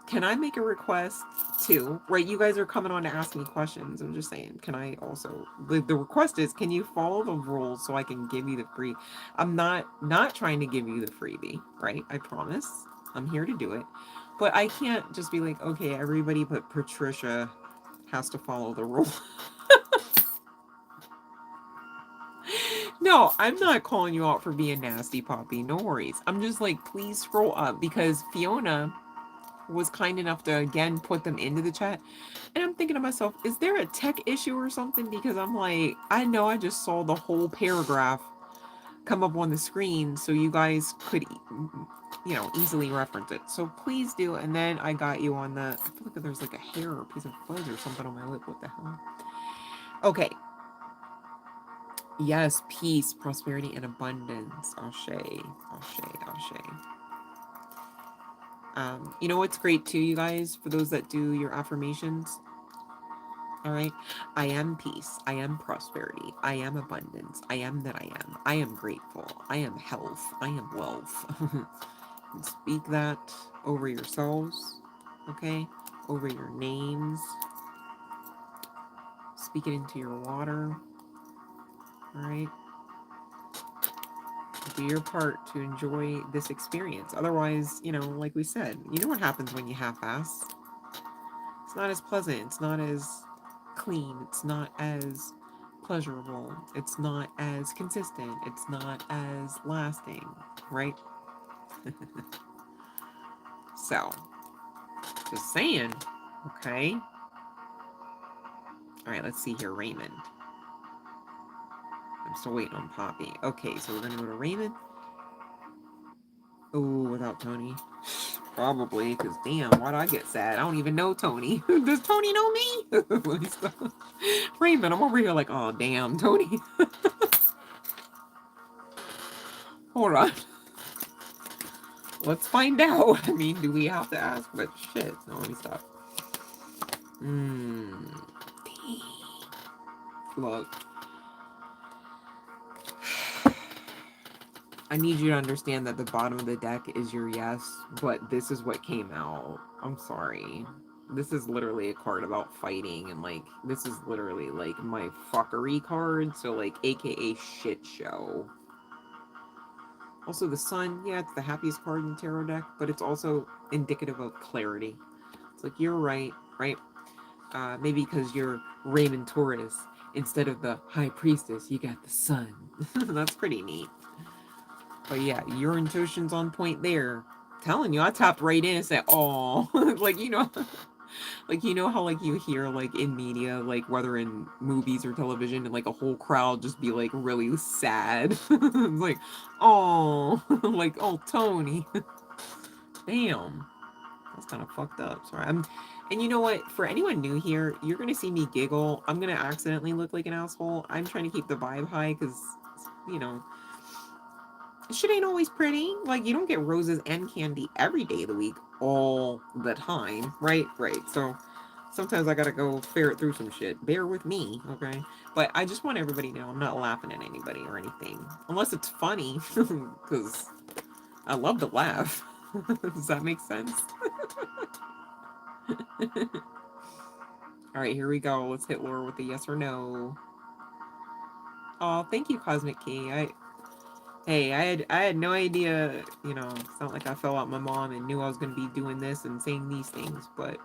can I make a request too? Right, you guys are coming on to ask me questions. I'm just saying, can I also, the request is, can you follow the rules so I can give you the free? I'm not trying to give you the freebie, right? I promise. I'm here to do it. But I can't just be like, okay, everybody but Patricia has to follow the rule. No, I'm not calling you out for being nasty, Poppy. No worries. I'm just like, please scroll up because Fiona was kind enough to again put them into the chat. And I'm thinking to myself, is there a tech issue or something? Because I'm like, I know I just saw the whole paragraph come up on the screen so you guys could, you know, easily reference it. So please do. And then I got you on the, I feel like there's like a hair or a piece of fuzz or something on my lip. What the hell? Okay. Yes, peace, prosperity, and abundance. Ashe, ashe, ashe. You know what's great too, you guys, for those that do your affirmations? All right. I am peace. I am prosperity. I am abundance. I am that I am. I am grateful. I am health. I am wealth. Speak that over yourselves, okay? Over your names. Speak it into your water. All right. Do your part to enjoy this experience. Otherwise, you know, like we said, you know what happens when you half-ass. It's not as pleasant. It's not as clean. It's not as pleasurable. It's not as consistent. It's not as lasting, right? So, just saying, okay? All right, let's see here, Raymond. I'm still waiting on Poppy. Okay, so we're gonna go to Raymond. Oh, without Tony. Probably, because damn, why'd I get sad? I don't even know Tony. Does Tony know me? Raymond, I'm over here like, oh, damn, Tony. Hold on. Let's find out. I mean, do we have to ask? But shit. No, let me stop. Look. I need you to understand that the bottom of the deck is your yes, but this is what came out. I'm sorry. This is literally a card about fighting, and like, this is literally like my fuckery card, so like, aka shit show. Also, the sun, yeah, it's the happiest card in the tarot deck, but it's also indicative of clarity. It's like, you're right, right? Maybe because you're Raymond Taurus, instead of the High Priestess, you got the sun. That's pretty neat. But yeah, your intuition's on point there. Telling you, I tapped right in and said, "Oh," like like how like you hear like in media, like whether in movies or television, and like a whole crowd just be like really sad, like, "Oh," like, "Oh, Tony." Damn, that's kind of fucked up. Sorry, and you know what? For anyone new here, you're gonna see me giggle. I'm gonna accidentally look like an asshole. I'm trying to keep the vibe high because, you know, shit ain't always pretty. Like, you don't get roses and candy every day of the week all the time, right? Right. So sometimes I gotta go ferret through some shit. Bear with me, okay? But I just want everybody to know I'm not laughing at anybody or anything. Unless it's funny, because I love to laugh. Does that make sense? All right, here we go. Let's hit Laura with a yes or no. Oh, thank you, Cosmic Key. Hey, I had no idea, you know, it's not like I fell out my mom and knew I was going to be doing this and saying these things, but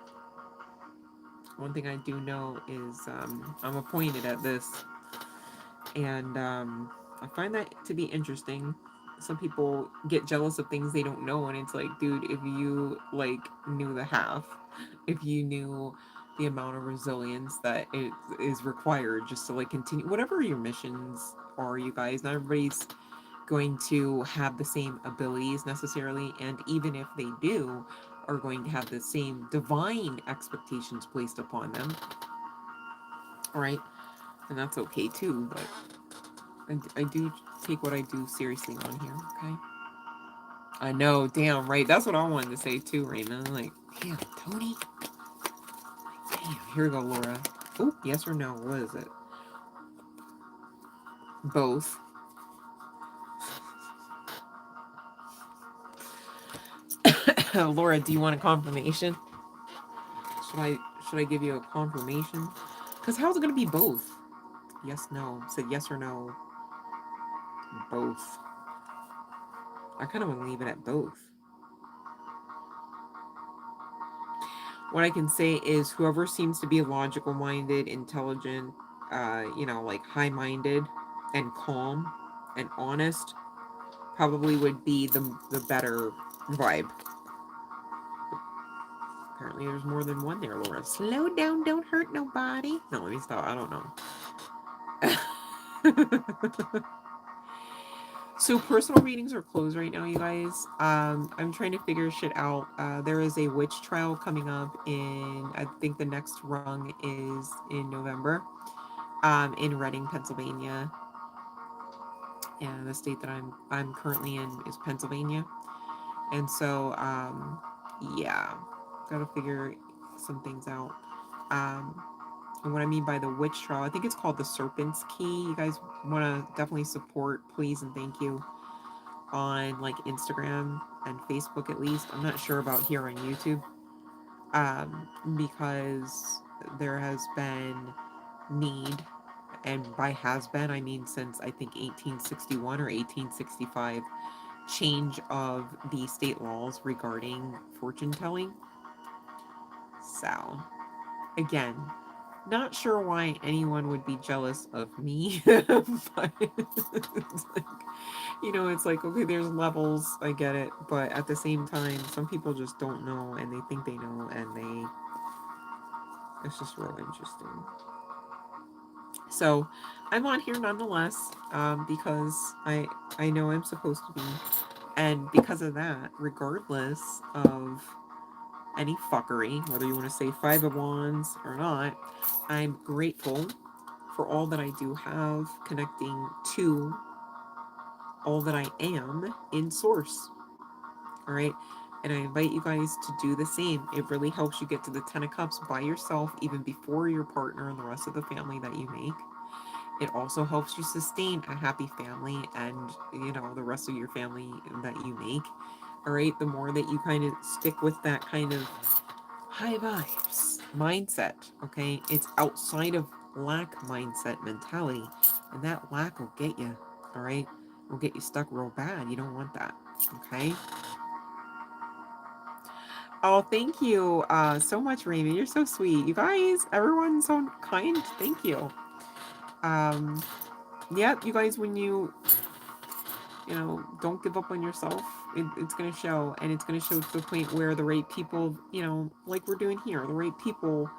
one thing I do know is I'm appointed at this, and I find that to be interesting. Some people get jealous of things they don't know, and it's like, dude, if you, like, knew the half, if you knew the amount of resilience that is required just to like continue whatever your missions are, you guys. Not everybody's going to have the same abilities necessarily, and even if they do, are going to have the same divine expectations placed upon them. All right, and that's okay too. But I do take what I do seriously on here. Okay. I know, damn right. That's what I wanted to say too, Raymond. Like, damn, Tony. Damn, here we go, Laura. Oh, yes or no? What is it? Both. Laura, do you want a confirmation? Should I give you a confirmation? Because how's it gonna be both? Yes, no. Said yes or no. Both. I kind of want to leave it at both. What I can say is whoever seems to be logical minded, intelligent, you know, like high minded and calm and honest probably would be the better vibe. Apparently there's more than one there, Laura. Slow down, don't hurt nobody. No, let me stop. I don't know. So personal readings are closed right now, you guys. I'm trying to figure shit out. There is a witch trial coming up in, I think the next rung is in November, in Reading, Pennsylvania. And the state that I'm currently in is Pennsylvania. And so, yeah, gotta figure some things out. And what I mean by the witch trial, I think it's called the Serpent's Key. You guys want to definitely support, please and thank you, on like Instagram and Facebook at least. I'm not sure about here on YouTube, because there has been need, and by has been I mean since I think 1861 or 1865, change of the state laws regarding fortune telling. So again, not sure why anyone would be jealous of me, but it's like, you know, it's like, okay, there's levels, I get it, but at the same time, some people just don't know, and they think they know, and it's just real interesting. So, I'm on here nonetheless, because I know I'm supposed to be, and because of that, regardless of any fuckery, whether you want to say 5 of Wands or not, I'm grateful for all that I do have, connecting to all that I am in Source. All right. And I invite you guys to do the same. It really helps you get to the 10 of Cups by yourself, even before your partner and the rest of the family that you make. It also helps you sustain a happy family and, you know, the rest of your family that you make. All right. The more that you kind of stick with that kind of high vibes mindset, okay, it's outside of lack mindset mentality, and that lack will get you, all right, will get you stuck real bad. You don't want that, okay. Oh, thank you so much, Raymond. You're so sweet. You guys, everyone's so kind. Thank you. Yeah, you guys, when you know, don't give up on yourself, it's going to show, and it's going to show to the point where the right people, you know, like we're doing here, the right people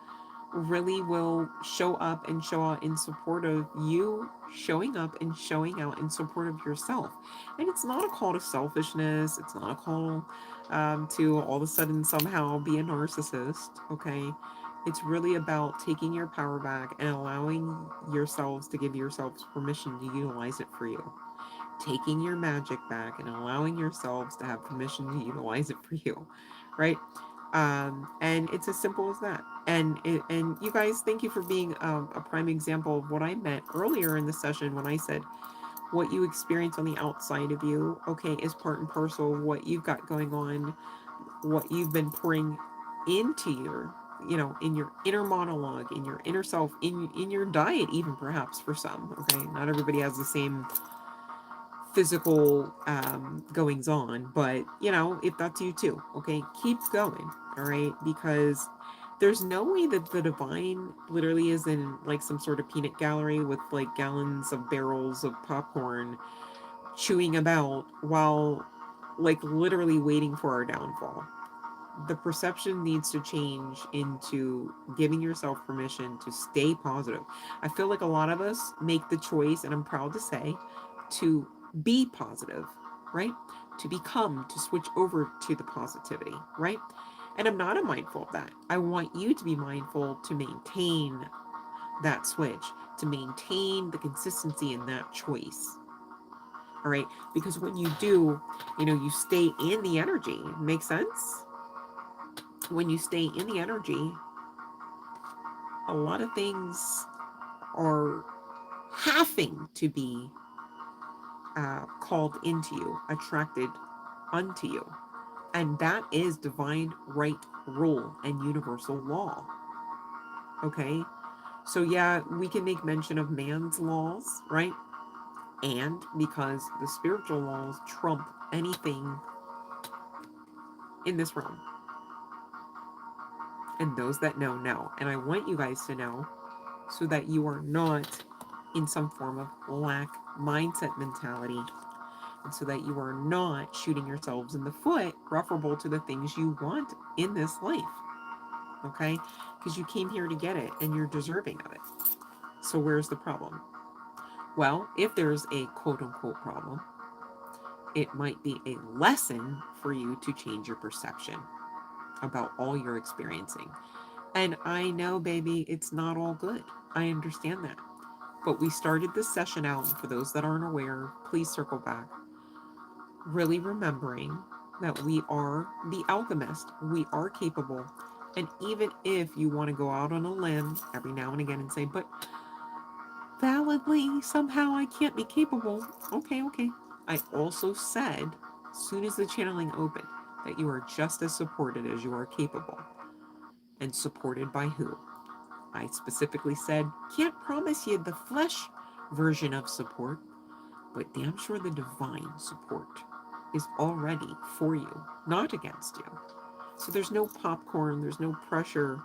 really will show up and show out in support of you, showing up and showing out in support of yourself. And it's not a call to selfishness. It's not a call to all of a sudden somehow be a narcissist, okay? It's really about taking your power back and allowing yourselves to give yourselves permission to utilize it for you. Taking your magic back and allowing yourselves to have permission to utilize it for you, right? And it's as simple as that. And you guys, thank you for being a prime example of what I meant earlier in the session when I said what you experience on the outside of you, okay, is part and parcel of what you've got going on, what you've been pouring into your, you know, in your inner monologue, in your inner self, in your diet, even perhaps for some, okay? Not everybody has the same physical goings on, but you know, if that's you too, okay, keep going, all right, because there's no way that the divine literally is in like some sort of peanut gallery with like gallons of barrels of popcorn chewing about while like literally waiting for our downfall. the perception needs to change into giving yourself permission to stay positive. I feel like a lot of us make the choice, and I'm proud to say, to be positive, right? To switch over to the positivity, right? And I'm not mindful of that. I want you to be mindful to maintain that switch, to maintain the consistency in that choice. All right, because when you do, you stay in the energy. Make sense? When you stay in the energy, a lot of things are having to be called into you, attracted unto you. And that is divine right, rule, and universal law. Okay? So yeah, we can make mention of man's laws, right? And because the spiritual laws trump anything in this realm. And those that know, know. And I want you guys to know so that you are not in some form of lack mindset mentality, and so that you are not shooting yourselves in the foot, referable to the things you want in this life. Okay? Because you came here to get it and you're deserving of it. So where's the problem? Well, if there's a quote-unquote problem, it might be a lesson for you to change your perception about all you're experiencing. And I know, baby, it's not all good. I understand that. But we started this session out, and for those that aren't aware, please circle back. Really remembering that we are the alchemist. We are capable. And even if you want to go out on a limb every now and again and say, but validly, somehow I can't be capable. Okay. I also said, as soon as the channeling opened, that you are just as supported as you are capable. And supported by who? I specifically said, can't promise you the flesh version of support, but damn sure the divine support is already for you, not against you. So there's no popcorn, there's no pressure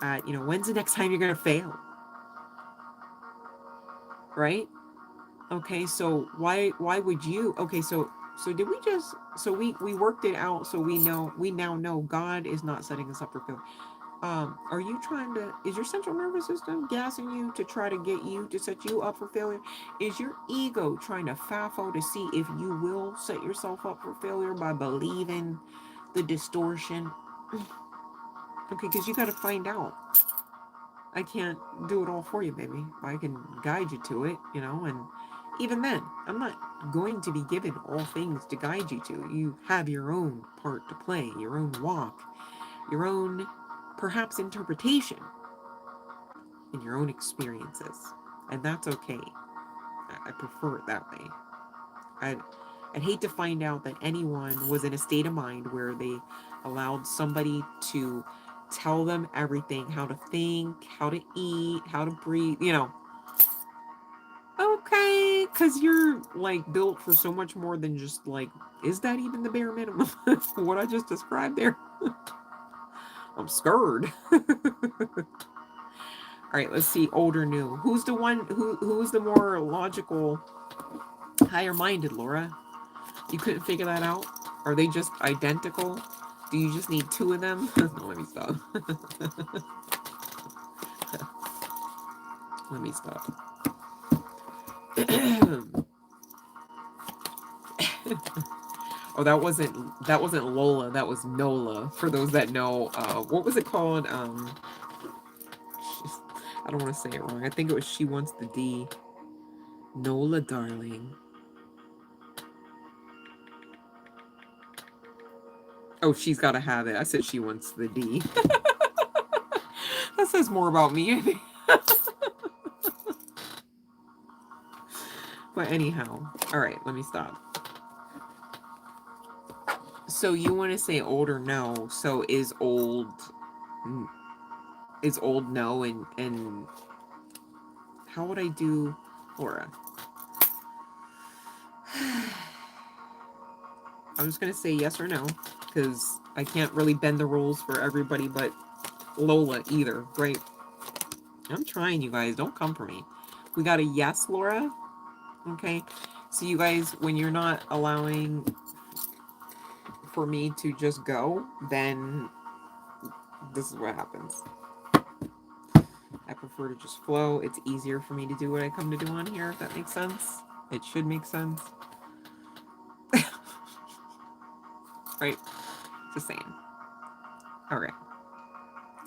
at, when's the next time you're going to fail? Right? Okay, so why would you? Okay, so did we just, so we worked it out, so we now know God is not setting us up for failure. Are you trying to, is your central nervous system gassing you to try to get you to set you up for failure? Is your ego trying to FAFO to see if you will set yourself up for failure by believing the distortion? Okay, because you got to find out. I can't do it all for you, baby. I can guide you to it, and even then, I'm not going to be given all things to guide you to. You have your own part to play, your own walk, your own perhaps interpretation, and your own experiences. And that's okay. I prefer it that way. I'd hate to find out that anyone was in a state of mind where they allowed somebody to tell them everything, how to think, how to eat, how to breathe, Okay, because you're like built for so much more than just like, is that even the bare minimum? What I just described there? I'm scared. All right, let's see, old or new. Who's the one, who's the more logical, higher minded, Laura? You couldn't figure that out? Are they just identical? Do you just need two of them? No, let me stop. Let me stop. Oh, that wasn't Lola, that was Nola. For those that know, what was it called? I don't want to say it wrong. I think it was She Wants the D. Nola, darling. Oh, She's Gotta Have It. I said She Wants the D. That says more about me, I think. But anyhow, all right, let me stop. So you want to say old or no? So is old no, and how would I do Laura? I'm just gonna say yes or no, because I can't really bend the rules for everybody but Lola either, right? I'm trying, you guys. Don't come for me. We got a yes, Laura. Okay. So you guys, when you're not allowing for me to just go, then this is what happens. I prefer to just flow. It's easier for me to do what I come to do on here, if that makes sense. It should make sense. Right? Just saying. All right.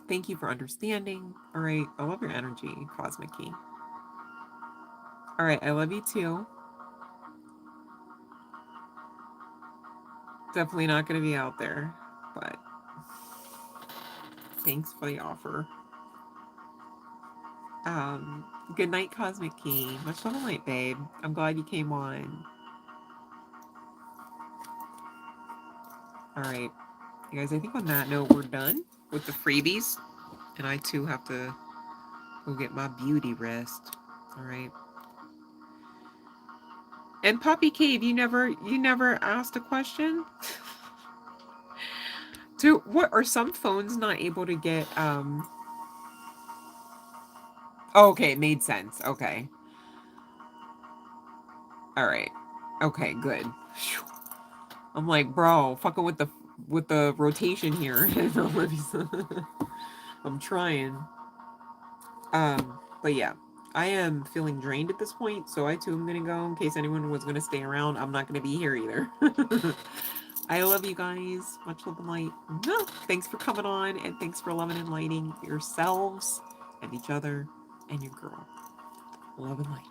Thank you for understanding. All right. I love your energy, Cosmic Key. All right. I love you too. Definitely not going to be out there, but thanks for the offer. Good night, Cosmic Key. Much love and light, babe. I'm glad you came on. All right. You guys, I think on that note, we're done with the freebies. And I too have to go get my beauty rest. All right. And Poppy Cave, you never asked a question? What are some phones not able to get oh, okay, it made sense. Okay. All right. Okay, good. Whew. I'm like, bro, fucking with the rotation here. I'm trying. But yeah, I am feeling drained at this point, so I too am gonna go. In case anyone was gonna stay around, I'm not gonna be here either. I love you guys. Much love and light. Thanks for coming on, and thanks for loving and lighting yourselves and each other and your girl. Love and light.